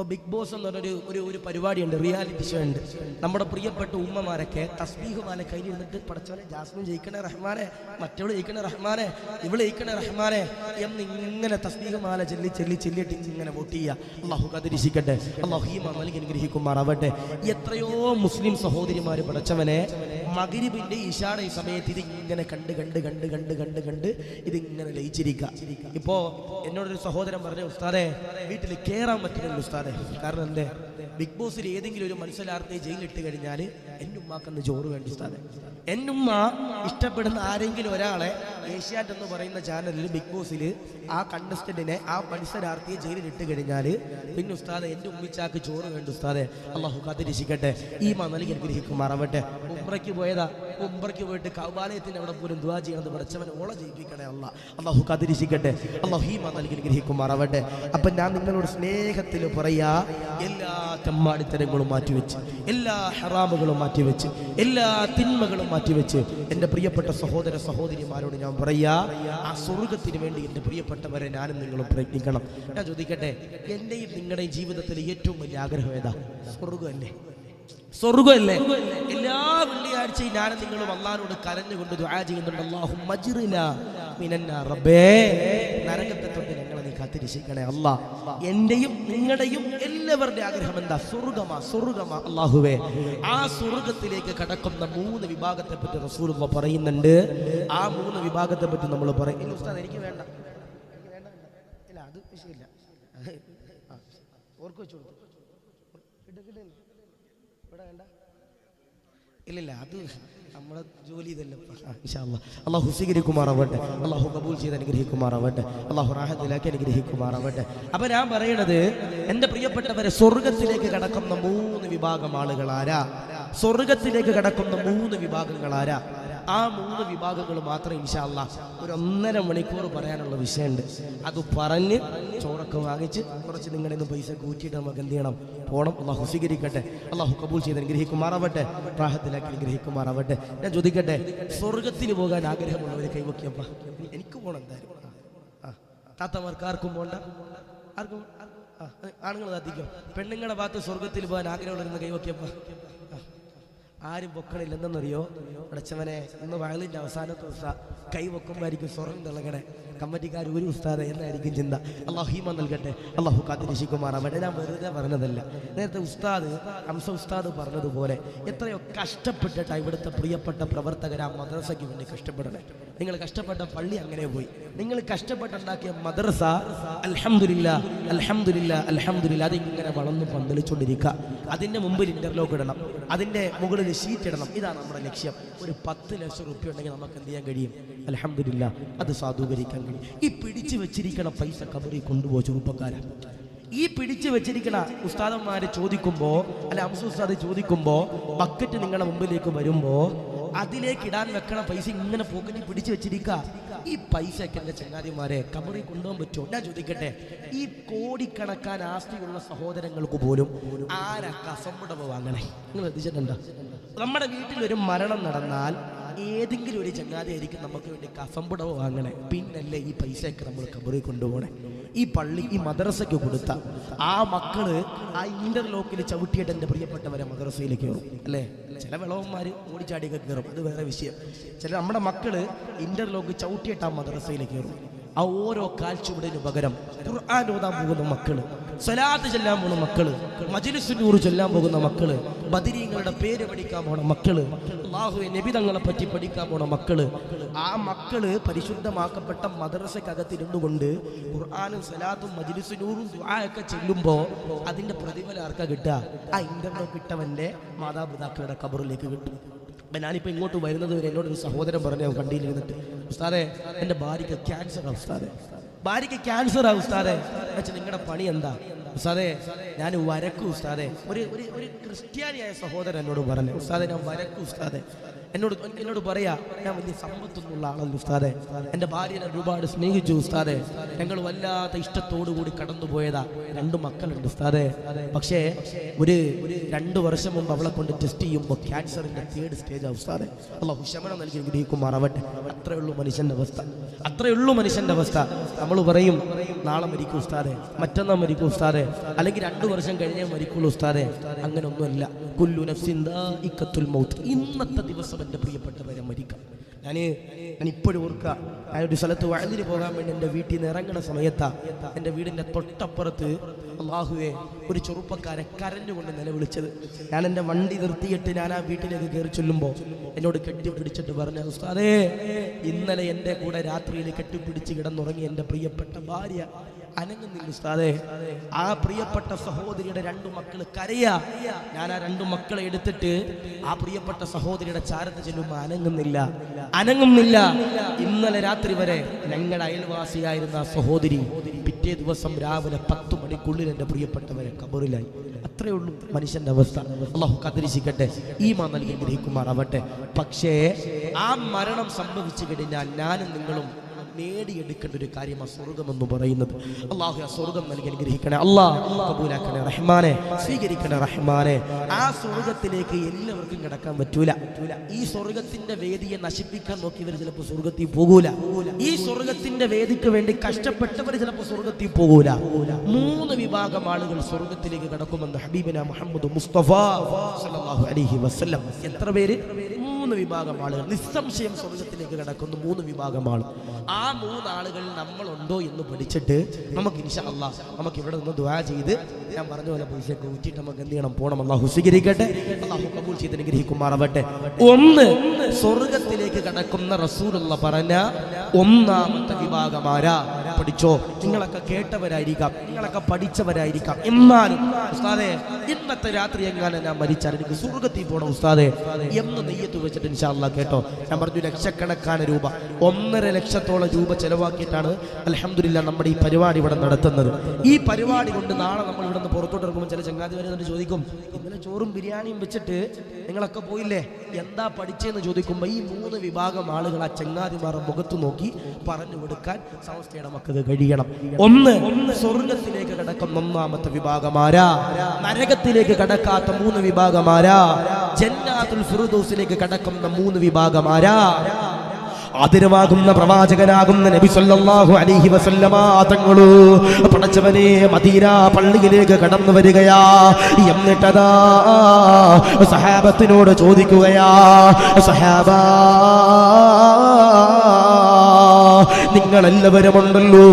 ഇപ്പോൾ big boss എന്ന് പറഞ്ഞൊരു ഒരു ഒരു പരിപാടിയുണ്ട്, റിയാലിറ്റി ഷോ ഉണ്ട്. നമ്മുടെ പ്രിയപ്പെട്ട ഉമ്മമാരൊക്കെ തസ്ബീഹ് മാല കയ്യിലിരുന്നിട്ട് പടച്ചവനെ ജാസ്മിൻ ജയിക്കണേ റഹ്മാനെ, മറ്റവള് ജയിക്കണേ റഹ്മാനെ, ഇവള് ജയിക്കണേ റഹ്മാനെ എന്നിങ്ങനെ തസ്ബീഹ് മാല ചെല്ലിയിട്ട് ഇങ്ങനെ വോട്ട് ചെയ്യുക. അള്ളാഹു കാത്തിരിക്കട്ടെ, അള്ളാഹു ഈ മമലിക്ക് അനുഗ്രഹിക്കുമാറാവട്ടെ. എത്രയോ മുസ്ലിം സഹോദരിമാർ പടച്ചവനെ മഗ്രിബിന്റെ ഇശായുടെ ഈ സമയത്ത് ഇതിങ്ങനെ കണ്ട് ഇതിങ്ങനെ ലയിച്ചിരിക്കുക. ഇപ്പോ എന്നോടൊരു സഹോദരൻ പറഞ്ഞു, ഉസ്താദെ വീട്ടിൽ കയറാൻ പറ്റുന്നില്ല ഉസ്താദെ. കാരണം എന്തേ, ബിഗ് ബോസിൽ ഏതെങ്കിലും ഒരു മത്സരാർത്ഥിയെ ജയിലിട്ട് കഴിഞ്ഞാൽ എൻ്റെ ഉമ്മാക്കന്ന് ചോറ് വേണ്ടി ഉസ്താദെ. എൻ്റെ ഉമ്മ ഇഷ്ടപ്പെടുന്ന ആരെങ്കിലും ഒരാളെ ഏഷ്യാനെറ്റ് എന്ന് പറയുന്ന ചാനലിൽ ബിഗ് ബോസിൽ ആ കണ്ടസ്റ്റന്റിനെ, ആ മത്സരാർത്ഥിയെ ജയിലിലിട്ട് കഴിഞ്ഞാൽ പിന്നെ ഉസ്താദെ എൻ്റെ ഉമ്മിച്ചാക്ക് ചോറ് വേണ്ടി ഉസ്താദെ. അള്ളാഹു കാത്തിരിക്കട്ടെ, ഈ മമലിക്ക് അനുഗ്രഹിക്കുമാറാവട്ടെ. ഉംറയ്ക്ക് പോയതാ, ഉംറയ്ക്ക് പോയിട്ട് കഅബാലയത്തിന് അവിടെ പോലും ദുആ ചെയ്യണത് പഠിച്ചവനെ ഓള ജയിപ്പിക്കണേ അള്ളാഹു കാത്തിരിക്കട്ടെ, അള്ളാഹു ഈ മമലിക്ക് അനുഗ്രഹിക്കുമാറാവട്ടെ. അപ്പം ഞാൻ നിങ്ങളോട് സ്നേഹത്തിൽ പറയാ, എല്ലാ തെമ്മാടിത്തരങ്ങളും മാറ്റിവെച്ച്, എല്ലാ ഹറാമുകളും മാറ്റിവെച്ച്, എല്ലാ തിന്മകളും മാറ്റിവെച്ച് എൻ്റെ പ്രിയപ്പെട്ട സഹോദര സഹോദരിമാരോട് ഞാൻ പറയാ, ആ സ്വർഗത്തിന് വേണ്ടി എൻ്റെ പ്രിയപ്പെട്ടവരെ ഞാനും നിങ്ങളും പ്രയത്നിക്കണം. ഞാൻ ചോദിക്കട്ടെ, എൻ്റെയും നിങ്ങളുടെയും ജീവിതത്തിൽ ഏറ്റവും വലിയ ആഗ്രഹം ഏതാ? സ്വർഗമല്ലേ? സ്വർഗമല്ലേ? എല്ലാ വെള്ളിയാഴ്ചയും ഞാനും നിങ്ങളും അള്ളാഹുവോട് കരഞ്ഞുകൊണ്ട് ദുആ ചെയ്യുന്നുണ്ട്, അല്ലാഹുമ്മ അജ്റിനാ മിനന്നാർ, റബ്ബേ നരകത്തെ തൊട്ട് ഞങ്ങളെ നീ കാത്തിരക്ഷിക്കണേ അല്ലാ. എന്റെയും നിങ്ങളുടെയും എല്ലാവരുടെ ആഗ്രഹം എന്താ? സ്വർഗമാ അല്ലാഹുവേ. ആ സ്വർഗത്തിലേക്ക് കടക്കുന്ന 3 വിഭാഗത്തെ പറ്റി റസൂലുള്ളാഹി പറയുന്നുണ്ട്. ആ 3 വിഭാഗത്തെ പറ്റി നമ്മൾ പറയും. ഉസ്താദ് എനിക്ക് വേണ്ട, ഇല്ല അത് വിഷയമില്ല, ഓർക്ക് വെച്ചു കൊടുത്തു, ഇവിടെ വേണ്ട, ഇല്ലില്ല അത് നമ്മളെ ജോലി ഇതല്ല. ഇൻഷാ അല്ലാഹ് അല്ലാഹു സ്വീകരിക്കുമാറാവട്ടെ, അല്ലാഹു കബൂൽ ചെയ്ത് അനുഗ്രഹിക്കുമാറാവട്ടെ, അല്ലാഹു റാഹത്തിലാക്കി അനുഗ്രഹിക്കുമാറാവട്ടെ. അപ്പൊ ഞാൻ പറയണത്, എൻ്റെ പ്രിയപ്പെട്ടവരെ, സ്വർഗത്തിലേക്ക് കടക്കുന്ന 3 വിഭാഗം ആളുകൾ ആരാ? സ്വർഗത്തിലേക്ക് കടക്കുന്ന 3 വിഭാഗങ്ങൾ ആരാ? ആ 3 വിഭാഗങ്ങൾ മാത്രം ഇൻഷാ അല്ലാഹ് ഒരു 1.5 മണിക്കൂർ പറയാനുള്ള വിഷയമുണ്ട്. അത് പറഞ്ഞ് ചോറൊക്കെ വാങ്ങിച്ച് കുറച്ച് നിങ്ങളുടെ നിന്ന് പൈസ കൂറ്റിയിട്ട് നമുക്ക് എന്ത് ചെയ്യണം? പോകണം. അല്ലാഹു സ്വീകരിക്കട്ടെ, അല്ലാഹു കബൂൽ ചെയ്ത് അനുഗ്രഹിക്കുമാറാവട്ടെ, റാഹത്തിലാക്കി അനുഗ്രഹിക്കുമാറാവട്ടെ. ഞാൻ ചോദിക്കട്ടെ, സ്വർഗത്തിന് പോകാൻ ആഗ്രഹമുള്ളവർ കൈവക്കിയപ്പ. എനിക്ക് പോകണം എന്തായാലും. താത്തമാർക്ക് ആർക്കും പോകണ്ട? ആർക്കും? ആണുങ്ങൾ താത്തിക്കോ. പെണ്ണുങ്ങളുടെ ഭാഗത്ത് സ്വർഗത്തിൽ പോകാൻ ആഗ്രഹമുള്ളവരെന്ന് കൈവക്കിയപ്പ. ആരും പൊക്കണില്ല. എന്തെന്നറിയോ? അടച്ചവനെ, ഇന്ന് വയലിൻ്റെ അവസാനത്തെ ദിവസം കൈ വെക്കുമ്പോഴായിരിക്കും സ്വർണ്ണം തിളങ്ങണേ. കമ്മിറ്റിക്കാർ ഒരു ഉസ്താദ് എന്നായിരിക്കും ചിന്ത. അള്ളാഹു ഹീമ നൽകട്ടെ, അള്ളാഹു കാത്തിരക്ഷിക്കുമാറാവട്ടെ. ഞാൻ വെറുതെ പറഞ്ഞതല്ല. നേരത്തെ ഹംസ ഉസ്താദ് പറഞ്ഞതുപോലെ എത്രയോ കഷ്ടപ്പെട്ടിട്ട് ഇവിടുത്തെ പ്രിയപ്പെട്ട പ്രവർത്തകർ ആ മദ്രസയ്ക്ക് വേണ്ടി കഷ്ടപ്പെടണേ. നിങ്ങൾ കഷ്ടപ്പെട്ട പള്ളി അങ്ങനെ പോയി, നിങ്ങൾ കഷ്ടപ്പെട്ടുണ്ടാക്കിയ മദ്രസ അൽഹംദുലില്ലാ അതിങ്ങനെ വളർന്നു പന്തലിച്ചുകൊണ്ടിരിക്കുക. അതിൻ്റെ മുമ്പിൽ ഇന്റർലോക്ക് ഇടണം, അതിൻ്റെ മുകളിൽ ഷീറ്റ് ഇടണം. ഇതാണ് നമ്മുടെ ലക്ഷ്യം. ഒരു 10 ലക്ഷം റുപ്യ ഉണ്ടെങ്കിൽ നമുക്ക് എന്ത് ചെയ്യാൻ കഴിയും? അൽഹംദുലില്ലാ അത് സാധൂകരിക്കാൻ കഴിയും. ഈ പിടിച്ചു വെച്ചിരിക്കണ പൈസ കബറിൽ കൊണ്ടുപോകും ചെറുപ്പക്കാരൻ. ഈ പിടിച്ചു വെച്ചിരിക്കണ ഉസ്താദന്മാര് ചോദിക്കുമ്പോ, അല്ല ഹംസ ഉസ്താദ് ചോദിക്കുമ്പോ, ബക്കറ്റ് നിങ്ങളുടെ മുമ്പിലേക്ക് വരുമ്പോ അതിലേക്ക് ഇടാൻ വെക്കണ പൈസ ഇങ്ങനെ പോക്കറ്റിൽ പിടിച്ചു വെച്ചിരിക്കുക. ഈ പൈസയൊക്കെ എൻ്റെ ചങ്ങാതിമാരെ കബറിൽ കൊണ്ടുപോകാൻ പറ്റുമോ? ഞാൻ ചോദിക്കട്ടെ, ഈ കോടിക്കണക്കാൻ ആസ്തിയുള്ള സഹോദരങ്ങൾക്ക് പോലും ആരാ കസമ്പുടമ വാങ്ങണേ? നിങ്ങൾ ശ്രദ്ധിച്ചിട്ടുണ്ടോ? നമ്മുടെ വീട്ടിൽ ഒരു മരണം നടന്നാൽ ഏതെങ്കിലും ഒരു ചങ്ങാതിയായിരിക്കും നമുക്ക് വേണ്ടി കസമ്പുടമ വാങ്ങണേ. പിന്നല്ലേ ഈ പൈസയൊക്കെ നമ്മൾ കബറിൽ കൊണ്ടുപോകണേ? ഈ പള്ളി, ഈ മദ്രസയ്ക്ക് കൊടുത്ത ആ മക്കള് ആ ഇന്റർലോക്കിൽ ചവിട്ടിയിട്ട് എൻ്റെ പ്രിയപ്പെട്ടവരെ മദ്രസയിലേക്ക് കയറും അല്ലേ? ചില വിളവന്മാര് ഓടിച്ചാടിയൊക്കെ കയറും, അത് വേറെ വിഷയം. ചില നമ്മുടെ മക്കള് ഇന്റർലോക്ക് ചവിട്ടിയിട്ട് ആ മദ്രസയിലേക്ക് കയറും. ആ ഓരോ കാൽച്ചുവടിന് പകരം ഖുർആൻ ഓതാൻ പോകുന്ന മക്കള്, സ്വലാത്ത് ചൊല്ലാൻ പോകുന്ന മക്കള്, മജ്ലിസുൻ നൂർ ചൊല്ലാൻ പോകുന്ന മക്കള്, ബദരീങ്ങളുടെ പേര് പഠിക്കാൻ പോണ മക്കള്, അല്ലാഹുവേ നബി തങ്ങളെ പറ്റി പഠിക്കാൻ പോണ മക്കള്, ആ മക്കള് പരിശുദ്ധമാക്കപ്പെട്ട മദ്രസക്കകത്തിരുന്നു കൊണ്ട് ഖുർആനും സ്വലാത്തും മജ്ലിസുൻ നൂറും ദുആ ഒക്കെ ചെല്ലുമ്പോ അതിന്റെ പ്രതിഫലം ആർക്കാ കിട്ടുക? ആ ഇന്റർലോക്ക് ഇട്ടവന്റെ മാതാപിതാക്കളുടെ ഖബറിലേക്ക് കിട്ടും. ഞാനിപ്പോ ഇങ്ങോട്ട് വരുന്നത് വരെ എന്നോടൊരു സഹോദരൻ പറഞ്ഞു, കണ്ടിയിലിരുന്നിട്ട്, ഉസ്താദെ എൻ്റെ ഭാര്യയ്ക്ക് ക്യാൻസറാ ഉസ്താദെ, ഭാര്യയ്ക്ക് ക്യാൻസറാ ഉസ്താദെ. പക്ഷെ നിങ്ങളുടെ പണി എന്താ ഉസ്താദെ? ഞാൻ വരക്കും ഉസ്താദെ. ഒരു ക്രിസ്ത്യാനിയായ സഹോദരൻ എന്നോട് പറഞ്ഞു, ഉസ്താദെ ഞാൻ വരക്കും ഉസ്താദെ. എന്നോട് പറയാ, ഞാൻ വലിയ സമ്പത്തൊന്നുള്ള ആളല്ല ഉസ്താദെ, എൻ്റെ ഭാര്യനെ ഒരുപാട് സ്നേഹിച്ചു ഉസ്താദെ, ഞങ്ങൾ വല്ലാത്ത ഇഷ്ടത്തോടു കൂടി കടന്നുപോയതാ, 2 മക്കളുണ്ട് ഉസ്താദെ. പക്ഷേ ഒരു 2 വർഷം മുമ്പ് അവളെ കൊണ്ട് ടെസ്റ്റ് ചെയ്യുമ്പോൾ ക്യാൻസറിന്റെ 3rd സ്റ്റേജാ ഉസ്താദെ. അല്ലാഹു ശമനം നൽകി അനുഗ്രഹിക്കുമാറാവട്ടെ. അത്രയുള്ളൂ മനുഷ്യന്റെ അവസ്ഥ, അത്രയുള്ളൂ മനുഷ്യന്റെ അവസ്ഥ. നമ്മൾ പറയും നാളെ മരിക്കും ഉസ്താദെ, മറ്റന്നാൾ മരിക്കും ഉസ്താദെ, ഉസ്താദെ, അല്ലെങ്കിൽ 2 വർഷം കഴിഞ്ഞേ മരിക്കുള്ളൂ ഉസ്താദെ. അങ്ങനെ ഒന്നുമല്ല. കുല്ലു നഫ്സിൻ ദാഇഖത്തുൽ മൗത്ത്. ഇന്നത്തെ ദിവസം എൻ്റെ പ്രിയപ്പെട്ടവരെ മരിക്കാം. ഞാൻ ഇപ്പോഴും ഓർക്കുക, ഞാൻ ഒരു സ്ഥലത്ത് വഴുതിന് പോകാൻ വേണ്ടി എൻ്റെ വീട്ടിൽ നിന്ന് ഇറങ്ങുന്ന സമയത്താണ് എൻ്റെ വീടിൻ്റെ തൊട്ടപ്പുറത്ത് അല്ലാഹുവേ ഒരു ചെറുപ്പക്കാരെ കരഞ്ഞുകൊണ്ട് നിലവിളിച്ചത്. ഞാൻ എൻ്റെ വണ്ടി നിർത്തിയിട്ട് ഞാൻ ആ വീട്ടിലേക്ക് കയറി ചൊല്ലുമ്പോൾ എന്നോട് കെട്ടിപ്പിടിച്ചിട്ട് പറഞ്ഞു, ഉസ്താദേ, ഇന്നലെ എൻ്റെ കൂടെ രാത്രിയിൽ കെട്ടിപ്പിടിച്ച് കിടന്നുറങ്ങി എൻ്റെ പ്രിയപ്പെട്ട ഭാര്യ അനങ്ങുന്നില്ല ഉസ്താദേ. ആ പ്രിയപ്പെട്ട സഹോദരിയുടെ 2 മക്കൾ കരയാ. ഞാൻ ആ 2 മക്കളെ എടുത്തിട്ട് ആ പ്രിയപ്പെട്ട സഹോദരിയുടെ ചാരത്ത് ചെല്ലുമ്പോൾ അനങ്ങുന്നില്ല. ഇന്നലെ രാത്രി വരെ ഞങ്ങളുടെ അയൽവാസിയായിരുന്ന ആ സഹോദരി പിറ്റേ ദിവസം രാവിലെ 10 മണിക്കുള്ളിൽ എൻ്റെ പ്രിയപ്പെട്ടവരെ ഖബറിലായി. അത്രയേ ഉള്ളൂ മനുഷ്യന്റെ അവസ്ഥ. അല്ലാഹു കാത്തിരിക്കട്ടെ, ഈമാൻ നൽകി ഗ്രഹിക്കുമാറാവട്ടെ. പക്ഷേ ആ മരണം സംഭവിച്ചു കഴിഞ്ഞാൽ ഞാനും നിങ്ങളും നേടിയെടുക്കേണ്ട ഒരു കാര്യമാണ് സ്വർഗമെന്ന് പറയുന്നത്. അല്ലാഹു ആ സ്വർഗം നൽകി അനുഗ്രഹിക്കണേ. അല്ലാഹ് കബൂലാക്കണേ റഹ്മാനെ, സ്വീകരിക്കണേ റഹ്മാനെ. ആ സ്വർഗത്തിലേക്ക് എല്ലാവർക്കും കിടക്കാൻ പറ്റൂല. ഈ സ്വർഗത്തിന്റെ വേദിയെ നശിപ്പിക്കാൻ നോക്കിയവർ ചിലപ്പോൾ സ്വർഗത്തിൽ പോകൂല. ഈ സ്വർഗത്തിന്റെ വേദിക്ക് വേണ്ടി കഷ്ടപ്പെട്ടവർ ചിലപ്പോൾ സ്വർഗത്തിൽ പോകൂല. 3 വിഭാഗം ആളുകൾ സ്വർഗത്തിലേക്ക് കടക്കുമെന്ന് ഹബീബിന മുഹമ്മദ് മുസ്തഫ സല്ലല്ലാഹു അലൈഹി വസല്ലം. എത്ര പേര്? 3 വിഭാഗം ആളുകൾ നിസ്സംശയം സ്വർഗത്തിലേക്ക് കടക്കുന്ന 3 വിഭാഗം ആൾ. ആ 3 ആളുകൾ നമ്മളുണ്ടോ എന്ന് പഠിച്ചിട്ട് നമുക്ക് ഇൻഷാ അല്ലാഹ് നമുക്ക് ഇവിടെ നിന്ന് ദുആ ചെയ്ത് ഞാൻ പറഞ്ഞ പോലെ പൈസ കൂട്ടിയിട്ട് നമുക്ക് എന്ത് ചെയ്യണം? പോകണം. അല്ലാഹു സ്വീകരിക്കട്ടെ, അല്ലാഹു കബൂൽ ചെയ്ത് അനുഗ്രഹിക്കുമാറാവട്ടെ. 1 സ്വർഗത്തിലേക്ക് കടക്കുന്ന റസൂലുള്ള പറഞ്ഞ 1ാമത്തെ വിഭാഗമാരാ? പഠിച്ചോ, നിങ്ങളൊക്കെ കേട്ടവരായിരിക്കാം, നിങ്ങളൊക്കെ പഠിച്ചവരായിരിക്കാം. എന്നാലും ഉസ്താദേ, ഇന്നത്തെ രാത്രി എങ്ങാനും ഞാൻ മരിച്ചാൽ എനിക്ക് സ്വർഗത്തിൽ പോകണം ഉസ്താദേ എന്ന് നെയ്യത്ത് വെച്ചിട്ട് ഇൻഷാ അല്ലാഹ് കേട്ടോ. ഞാൻ പറഞ്ഞു ലക്ഷക്കണക്കാണ് രൂപ, 1.5 ലക്ഷത്തോളം രൂപ ചെലവാക്കിയിട്ടാണ് അൽഹംദുലില്ലാഹ് നമ്മുടെ ഈ പരിപാടി ഇവിടെ നടത്തുന്നത്. ഈ പരിപാടി കൊണ്ട് നാളെ നമ്മൾ ഇവിടെ നിന്ന് പുറത്തോട്ട് ഇറങ്ങുമ്പോൾ ചില ചങ്ങാതി വരുന്നുണ്ട്, ചോദിക്കും, ഇന്നലെ ചോറും ബിരിയാണിയും വെച്ചിട്ട് നിങ്ങളൊക്കെ പോയില്ലേ, എന്താ പഠിച്ചതെന്ന് ചോദിക്കുമ്പോൾ ഈ 3 വിഭാഗം ആളുകൾ ആ ചങ്ങാതിമാരുടെ മുഖത്ത് നോക്കി പറഞ്ഞു കൊടുക്കാൻ സമസ്തയുടെ മക്കൾക്ക് കഴിയണം. 1 സ്വർഗത്തിലേക്ക് കടക്കുന്ന 1ാമത്തെ വിഭാഗമാരാ? നരകത്തിലേക്ക് കടക്കാത്ത 3 വിഭാഗമാരാ? ജന്നാത്തുൽ ഫിർദൗസിലേക്ക് കടക്കുന്ന 3 വിഭാഗമാരാ? ആദരവാകുന്ന പ്രവാചകനാകുന്ന നബി സല്ലല്ലാഹു അലൈഹി വസല്ലമ തങ്ങളു പടച്ചവനെ മദീന പള്ളിയിലേക്ക് കടന്നു വരികയാ. എന്നിട്ടതാ സഹാബത്തിനോട് ചോദിക്കുകയാ, സഹാബാ, നിങ്ങളെല്ലാവരും ഉണ്ടല്ലോ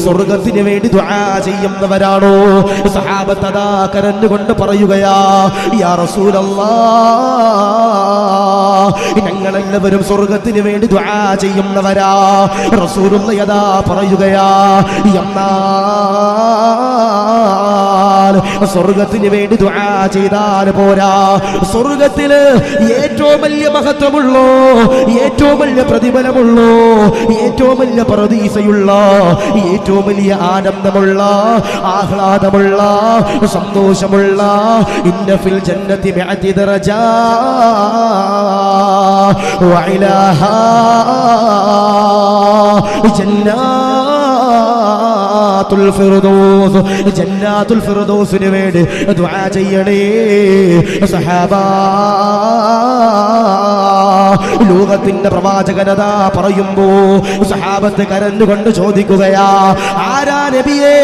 സ്വർഗത്തിന് വേണ്ടി ദുആ ചെയ്യുന്നവരാണോ? സഹാബത്ത് അതാ കരഞ്ഞുകൊണ്ട് പറയുകയാ, യാ റസൂലല്ലാഹ്, ഞങ്ങളെല്ലാവരും സ്വർഗത്തിന് വേണ്ടി ദുആ ചെയ്യുന്നവരാ. റസൂലുള്ളാഹി അതാ പറയുകയാ, എന്നാൽ സ്വർഗത്തിന് വേണ്ടി ദുആ ചെയ്താൽ പോരാ, സ്വർഗത്തില് ഏറ്റവും വലിയ മഹത്വമുള്ളോ, ഏറ്റവും വലിയ പ്രതിഫലമുള്ളോ, ഏറ്റവും വലിയ പ്രതീക്ഷയുള്ള, ഏറ്റവും വലിയ ആനന്ദമുള്ള, ആഹ്ലാദമുള്ള, സന്തോഷമുള്ള, ഇന്ന ഫിൽ ജന്നതി മിഅതി ദറജാ വഇലാഹാ ജന്നാത്തുൽ ഫിർദൗസ്, ജന്നാത്തുൽ ഫിർദൗസിന് വേണ്ടി ദുആ ചെയ്യണേ സഹാബാ. ലോകത്തിന്റെ പ്രവാചകനതാ പറയുമ്പോ സഹാബത്ത് കരഞ്ഞുകൊണ്ട് ചോദിക്കുകയാ, ആരാ നബിയേ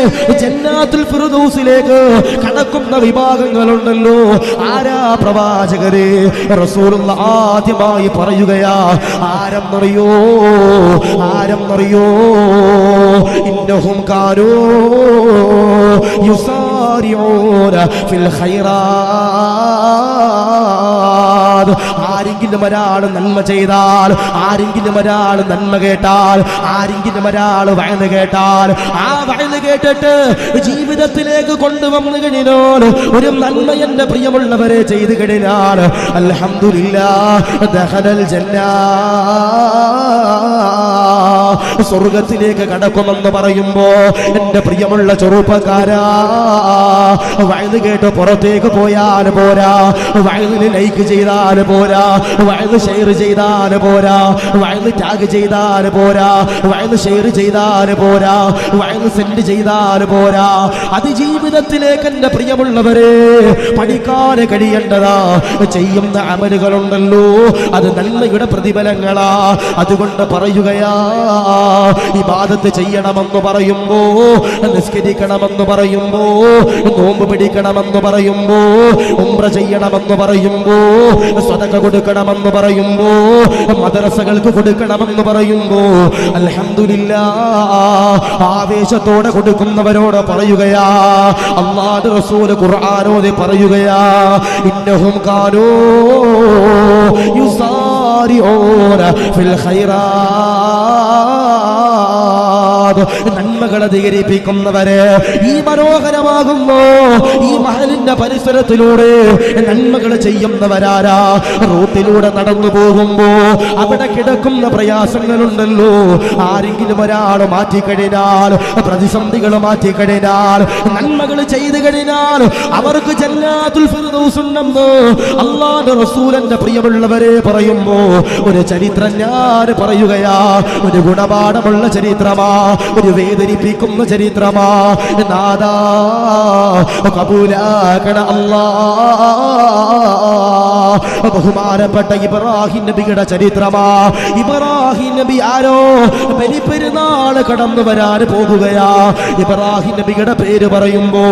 ജന്നാത്തുൽ ഫിർദൗസിലേക്ക് കടക്കുന്ന വിഭാഗങ്ങളുണ്ടല്ലോ, ആരാ പ്രവാചകരെ? റസൂലുള്ളാഹി ആദ്യമായി പറയുകയാ, ആരെന്നറിയോ? ഇന്നഹും കാനൂ യുസാരിഊന ഫിൽ ഖൈറാത്ത്. ആരെങ്കിലും ഒരാൾ നന്മ ചെയ്താൽ, ആരെങ്കിലും ഒരാൾ നന്മ കേട്ടാൽ, ആരെങ്കിലും ഒരാൾ വഅദ് കേട്ടാൽ, ആ വഅദ് കേട്ടിട്ട് ജീവിതത്തിലേക്ക് കൊണ്ടുവന്നു കഴിഞ്ഞാൽ, ഒരു നന്മ എന്റെ പ്രിയമുള്ളവരെ ചെയ്തു കഴിഞ്ഞാൽ, അൽഹംദുലില്ലാഹ് ദഖലൽ ജന്നാ, സ്വർഗത്തിലേക്ക് കടക്കുമെന്ന് പറയുമ്പോ എന്റെ പ്രിയമുള്ള ചെറുപ്പക്കാരാ, വഅദ് കേട്ട് പുറത്തേക്ക് പോയാൽ പോരാ, വഅദിന് ലൈക്ക് ചെയ്താൽ പോരാ, വഅദ് ഷെയർ ചെയ്താൽ പോരാ, വഅദ് ടാഗ് ചെയ്താൽ പോരാ, വഅദ് ഷെയർ ചെയ്താൽ പോരാ, വഅദ് സെൻഡ് ചെയ്താൽ പോരാ, അത് ജീവിതത്തിലേക്ക് എന്റെ പ്രിയമുള്ളവരെ പഠിക്കാൻ കഴിയേണ്ടതാ. ചെയ്യുന്ന അമലുകളുണ്ടല്ലോ, അത് നന്മയുടെ പ്രതിഫലങ്ങളാ. അതുകൊണ്ട് പറയുകയാ, ഇബാദത്ത് ചെയ്യണമെന്ന് പറയുമ്പോ, നിസ്കരിക്കണമെന്ന് പറയുമ്പോ, നോമ്പ് പിടിക്കണമെന്ന് പറയുമ്പോ, ഉംറ ചെയ്യണമെന്ന് പറയുമ്പോ, സദഖ കൊടുക്കണമെന്ന് പറയുമ്പോ, മദ്രസകൾക്ക് കൊടുക്കണമെന്ന് പറയുമ്പോ അൽഹംദുലില്ലാഹ് ആവേശത്തോടെ കൊടുക്കുന്നവരോട് പറയുകയാ, അല്ലാഹുവിന്റെ റസൂൽ ഖുർആനോദി പറയുകയാ, ഇന്നഹും കാനൂ യുസാരിഊന ഫിൽ ഖൈറാത്ത്, നന്മകൾ അധികരിപ്പിക്കുന്നവരെ ഈ മനോഹരമാകുന്നു ഈ മഹലിന്റെ പരിസരത്തിലൂടെ നന്മകൾ ചെയ്യുന്നവരാരാ? റൂട്ടിലൂടെ നടന്നു പോകുമ്പോ അവിടെ കിടക്കുന്ന പ്രയാസങ്ങളുണ്ടല്ലോ, ആരെങ്കിലും ഒരാൾ മാറ്റിക്കഴിഞ്ഞാൽ, പ്രതിസന്ധികൾ മാറ്റിക്കഴിഞ്ഞാൽ, നന്മകൾ ചെയ്തു കഴിഞ്ഞാൽ അവർക്ക് ജന്നാത്തുൽ ഫിർദൗസ് ഉണ്ടെന്ന് അല്ലാഹുവിന്റെ റസൂലിന്റെ പ്രിയമുള്ളവരെ പറയുമ്പോ ഒരു ചരിത്രം ഞാൻ പറയുകയാ, ഒരു ഗുണപാഠമുള്ള ചരിത്രമാ, ഒരു വേദനിപ്പിക്കുന്ന ചരിത്രമാ. നാദാ കബൂലാക്കണ അല്ലാഹ്. ബഹുമാനപ്പെട്ട ഇബ്രാഹിം നബിയുടെ ചരിത്രമാ. ഇബ്രാഹിം നബി ആരോ ബലിപെരുന്നാൾ കടന്നു വരാൻ പോകുകയാ. ഇബ്രാഹിം നബിയുടെ പേര് പറയുമ്പോ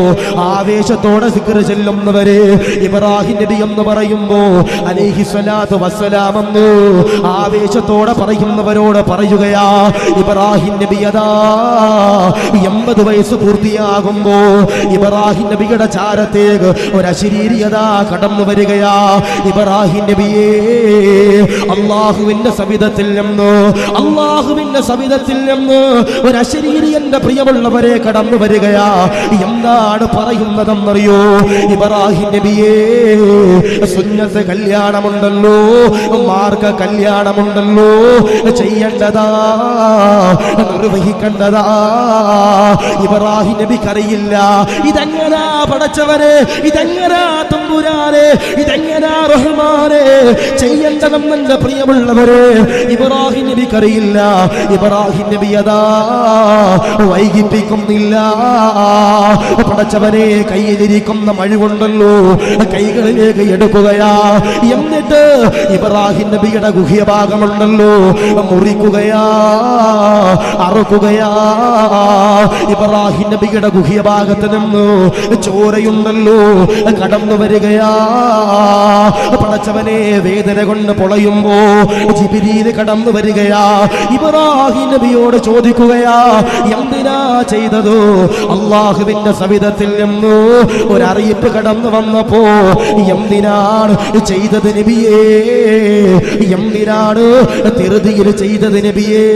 ആവേശത്തോടെ സിക്ർ ചെല്ലുന്നവരെ ഇബ്രാഹിം നബി എന്ന് പറയുമ്പോ അലൈഹി സ്വലാത്തു വസ്സലാം എന്ന് ആവേശത്തോടെ പറയുന്നവരോട് പറയുകയാ, ഇബ്രാഹിം നബി അതാ 80 വയസ്സ് പൂർത്തിയാകുമ്പോ ഇബ്രാഹിം നബിയുടെ ചാരത്തേക്ക് ഒരു അശരീരിയത കടന്നു വരികയാ. ഇബ്രാഹിം നബിയെ അള്ളാഹുവിന്റെ സവിധത്തിൽ നിന്ന്, അള്ളാഹുവിന്റെ സവിധത്തിൽ നിന്ന് ഒരു അശരീരിയന്റെ പ്രിയമുള്ളവരെ കടന്നു വരികയാ. എന്താണ് പറയുന്നതെന്നറിയോ? ഇബ്രാഹിം നബിയെ സുന്നത്ത് കല്യാണമുണ്ടല്ലോ, മാർഗ കല്യാണമുണ്ടല്ലോ, ചെയ്യേണ്ടതാ, നിർവഹിക്കേണ്ടതാ. ഇബ്രാഹിം നബിക്കറിയില്ല ഇതെങ്ങനാ പടച്ചവരെ, ഇതെങ്ങനാ തമ്പുരാനെ, ഇതെങ്ങനാ റഹ്മാനെ ചെയ്യേണ്ടതെന്ന് എന്റെ പ്രിയമുള്ളവരെ ഇബ്രാഹിം നബിക്കറിയില്ല. ഇബ്രാഹിം നബി അതാ വൈകിപ്പിക്കുന്നില്ല. പടച്ചവനെ കയ്യിലിരിക്കുന്ന മഴുകൊണ്ടല്ലോ കൈകളിലേക്ക് എടുക്കുകയാ. എന്നിട്ട് ഇബ്രാഹിം നബിയുടെ ഗുഹ്യഭാഗമുണ്ടല്ലോ മുറിക്കുകയാ, അറുക്കുകയാ. ഇബ്രാഹിം നബിയുടെ ഗുഹ്യഭാഗത്ത് നിന്ന് ചോരയുണ്ടല്ലോ കടന്നു വരികയാ. പടച്ചവനെ വേദന കൊണ്ട് പൊളയുമ്പോ ജിബ്രീൽ കടന്നു വരികയാ. ഇബ്രാഹിം നബിയോട് ചോദിക്കുകയാ, എന്തിനാ ചെയ്തത്? അള്ളാഹുവിന്റെ സവിധത്തിൽ നിന്ന് ഒരറിയിപ്പ് കടന്നു വന്നപ്പോ എന്തിനാണ് ചെയ്തത് നബിയേ? എന്തിനാണ് തിരുതിയിൽ ചെയ്തത് നബിയേ?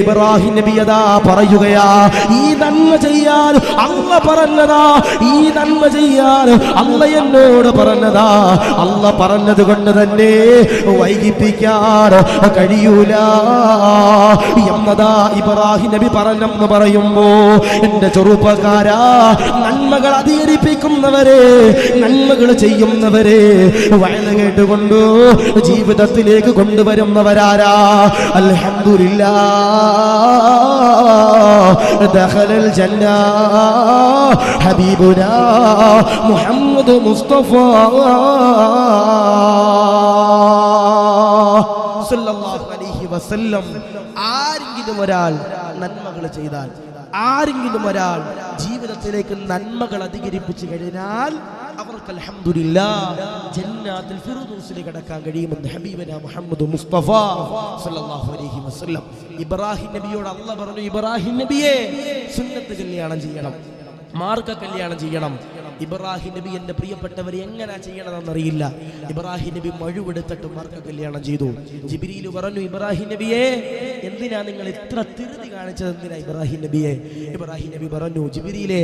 ഇബ്രാഹിം നബി അതാ പറയുകയാ, ഈ നന്മ ചെയ്യാൻ അള്ള പറഞ്ഞതാ, ഈ നന്മ ചെയ്യാൻ അള്ള എന്നോട് പറഞ്ഞതാ. അള്ള പറഞ്ഞത് കൊണ്ട് തന്നെ വൈകിപ്പിക്കാൻ കഴിയൂല എന്നതാ ഇബ്രാഹിം നബി പറഞ്ഞെന്ന് പറയുമ്പോ എന്റെ ചെറുപ്പക്കാരാ, നന്മകൾ അധികരിപ്പിക്കുന്നവരെ, നന്മകൾ ചെയ്യുന്നവരെ വയല കേട്ടുകൊണ്ട് ജീവിതത്തിലേക്ക് കൊണ്ടുവരുന്നവരാരാ? അൽഹംദുലില്ലാഹ് ദഖലൽ ജന്ന ഹബീബുനാ മുഹമ്മദ് മുസ്തഫ സല്ലല്ലാഹു അലൈഹി വസല്ലം. ആരെങ്കിലും ഒരാൾ നന്മകൾ ചെയ്താൽ, ആരെങ്കിലും ഒരാൾ ജീവിതത്തിലേക്ക് നന്മകൾ അധികരിപ്പിച്ചു കഴിഞ്ഞാൽ അവർക്ക് അൽഹംദുലില്ലാഹ് ജന്നാത്തുൽ ഫിർദൗസിൽ കടക്കാൻ കഴിയുമെന്ന് ഹബീബനാ മുഹമ്മദ് മുസ്തഫ സല്ലല്ലാഹു അലൈഹി വസല്ലം. ഇബ്രാഹിം നബിയോട് അല്ലാഹ് പറഞ്ഞു, ഇബ്രാഹിം നബിയെ സുന്നത്ത് കല്യാണം ചെയ്യണം, മാർഗ കല്യാണം ചെയ്യണം. ഇബ്രാഹിം നബി എന്റെ പ്രിയപ്പെട്ടവർ എങ്ങനെ ചെയ്യണമെന്നറിയില്ല. ഇബ്രാഹിം നബി മഴുവെടുത്തിട്ട് മാർഗ കല്യാണം ചെയ്തു. ജിബ്രീൽ പറഞ്ഞു, ഇബ്രാഹിം നബിയെ എന്തിനാ നിങ്ങൾ ഇത്ര തിരുതി കാണിച്ചത്? എന്തിനാ ഇബ്രാഹിം നബിയെ? ഇബ്രാഹിം നബി പറഞ്ഞു, ജിബ്രീലേ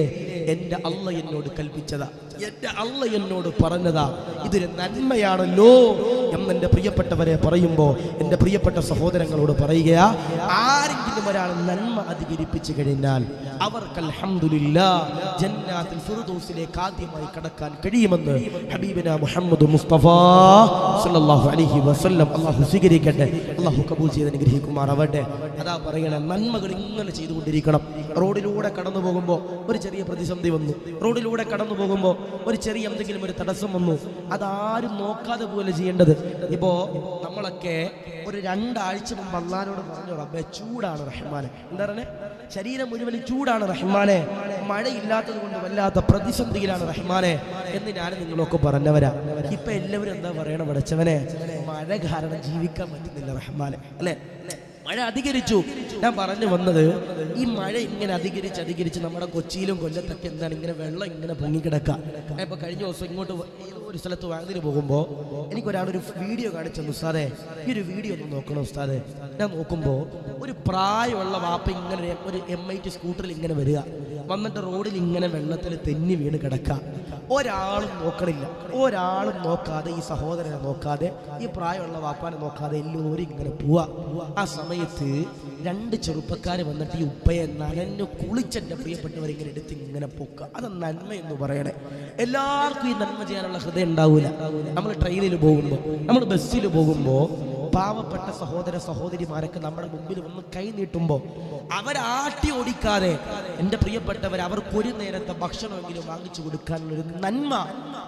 എന്റെ അള്ള എന്നോട് കൽപ്പിച്ചതാ, എന്റെ അള്ള എന്നോട് പറഞ്ഞതാ, ഇതൊരു നന്മയാണല്ലോ എന്നെന്റെ പ്രിയപ്പെട്ടവരെ പറയുമ്പോ എന്റെ പ്രിയപ്പെട്ട സഹോദരങ്ങളോട് പറയുകയാ, ആരെങ്കിലും ഒരാൾ നന്മ അധികരിപ്പിച്ചു കഴിഞ്ഞാൽ അവർക്ക് അൽഹംദുലില്ലാഹ് ജന്നാത്തുൽ ഫിർദൗസിലേക്ക് ആദ്യമായി കടക്കാൻ കഴിയുമെന്ന് ഹബീബനാ മുഹമ്മദ് മുസ്തഫ സല്ലല്ലാഹു അലൈഹി വസല്ലം. അല്ലാഹു സ്വീകരിക്കട്ടെ, അല്ലാഹു കബൂൽ ചെയ്ത് അനുഗ്രഹിക്കുമാറാവട്ടെ. അതാ പറയണേ, നന്മകൾ ഇങ്ങനെ ചെയ്തുകൊണ്ടിരിക്കണം. റോഡിലൂടെ കടന്നു പോകുമ്പോൾ ഒരു ചെറിയ പ്രതിസന്ധി വന്നു, റോഡിലൂടെ കടന്നു പോകുമ്പോൾ ഒരു ചെറിയ എന്തെങ്കിലും ഒരു തടസ്സം വന്നു, അതാരും നോക്കാതെ പോലെ ചെയ്യേണ്ടത്. ഇപ്പോ നമ്മളൊക്കെ ഒരു 2 ആഴ്ച മുമ്പ് അള്ളാഹിനോട് പറഞ്ഞു, റബ്ബേ ചൂടാണ് റഹ്മാനെ, എന്താ പറഞ്ഞേ, ശരീരം മുഴുവൻ ചൂടാണ് റഹ്മാനെ, മഴയില്ലാത്തത് കൊണ്ട് വല്ലാത്ത പ്രതിസന്ധിയിലാണ് റഹ്മാനെ എന്ന് ഞാൻ നിങ്ങളൊക്കെ പറഞ്ഞവരാ. ഇപ്പൊ എല്ലാവരും എന്താ പറയണ, പഠിച്ചവനെ മഴ കാരണം ജീവിക്കാൻ പറ്റുന്നില്ല റഹ്മാനെ, അല്ലെ? മഴ അധികരിച്ചു. ഞാൻ പറഞ്ഞു വന്നത്, ഈ മഴ ഇങ്ങനെ അധികരിച്ച് നമ്മുടെ കൊച്ചിയിലും കൊല്ലത്തൊക്കെ എന്താണ് ഇങ്ങനെ വെള്ളം ഇങ്ങനെ പൊങ്ങിക്കിടക്കുക. ഇപ്പൊ കഴിഞ്ഞ ദിവസം ഇങ്ങോട്ട് ഒരു സ്ഥലത്ത് വാങ്ങുന്നതിന് പോകുമ്പോൾ എനിക്കൊരാളൊരു വീഡിയോ കാണിച്ചു തന്നു. ഉസ്താദേ, ഈ ഒരു വീഡിയോ ഒന്ന് നോക്കണം ഉസ്താദേ. ഞാൻ നോക്കുമ്പോൾ ഒരു പ്രായമുള്ള വാപ്പ ഇങ്ങനെ ഒരു MIT സ്കൂട്ടറിൽ ഇങ്ങനെ വരിക, വന്നിട്ട് റോഡിൽ ഇങ്ങനെ വെള്ളത്തിൽ തെന്നി വീണ് കിടക്കുക. ഒരാളും നോക്കണില്ല, ഒരാളും നോക്കാതെ, ഈ സഹോദരനെ നോക്കാതെ, ഈ പ്രായമുള്ള വാപ്പാനെ നോക്കാതെ എല്ലാവരും ഇങ്ങനെ പോവാ. ആ സമയത്ത് 2 ചെറുപ്പക്കാർ വന്നിട്ട് ഈ ഉപ്പയെ നനഞ്ഞു കുളിച്ചെൻ്റെ പ്രിയപ്പെട്ടവർ ഇങ്ങനെ എടുത്ത് ഇങ്ങനെ പൊക്കുക. അത് നന്മ എന്ന് പറയണേ. എല്ലാവർക്കും ഈ നന്മ ചെയ്യാനുള്ള ഹൃദയം ഉണ്ടാവൂല. നമ്മൾ ട്രെയിനിൽ പോകുമ്പോൾ, നമ്മൾ ബസ്സിൽ പോകുമ്പോൾ പാവപ്പെട്ട സഹോദര സഹോദരിമാരൊക്കെ നമ്മുടെ മുമ്പിൽ വന്ന് കൈ നീട്ടുമ്പോൾ അവരാട്ടി ഓടിക്കാതെ, എൻ്റെ പ്രിയപ്പെട്ടവർ അവർക്കൊരു നേരത്തെ ഭക്ഷണമെങ്കിലും വാങ്ങിച്ചു കൊടുക്കാനുള്ളൊരു നന്മ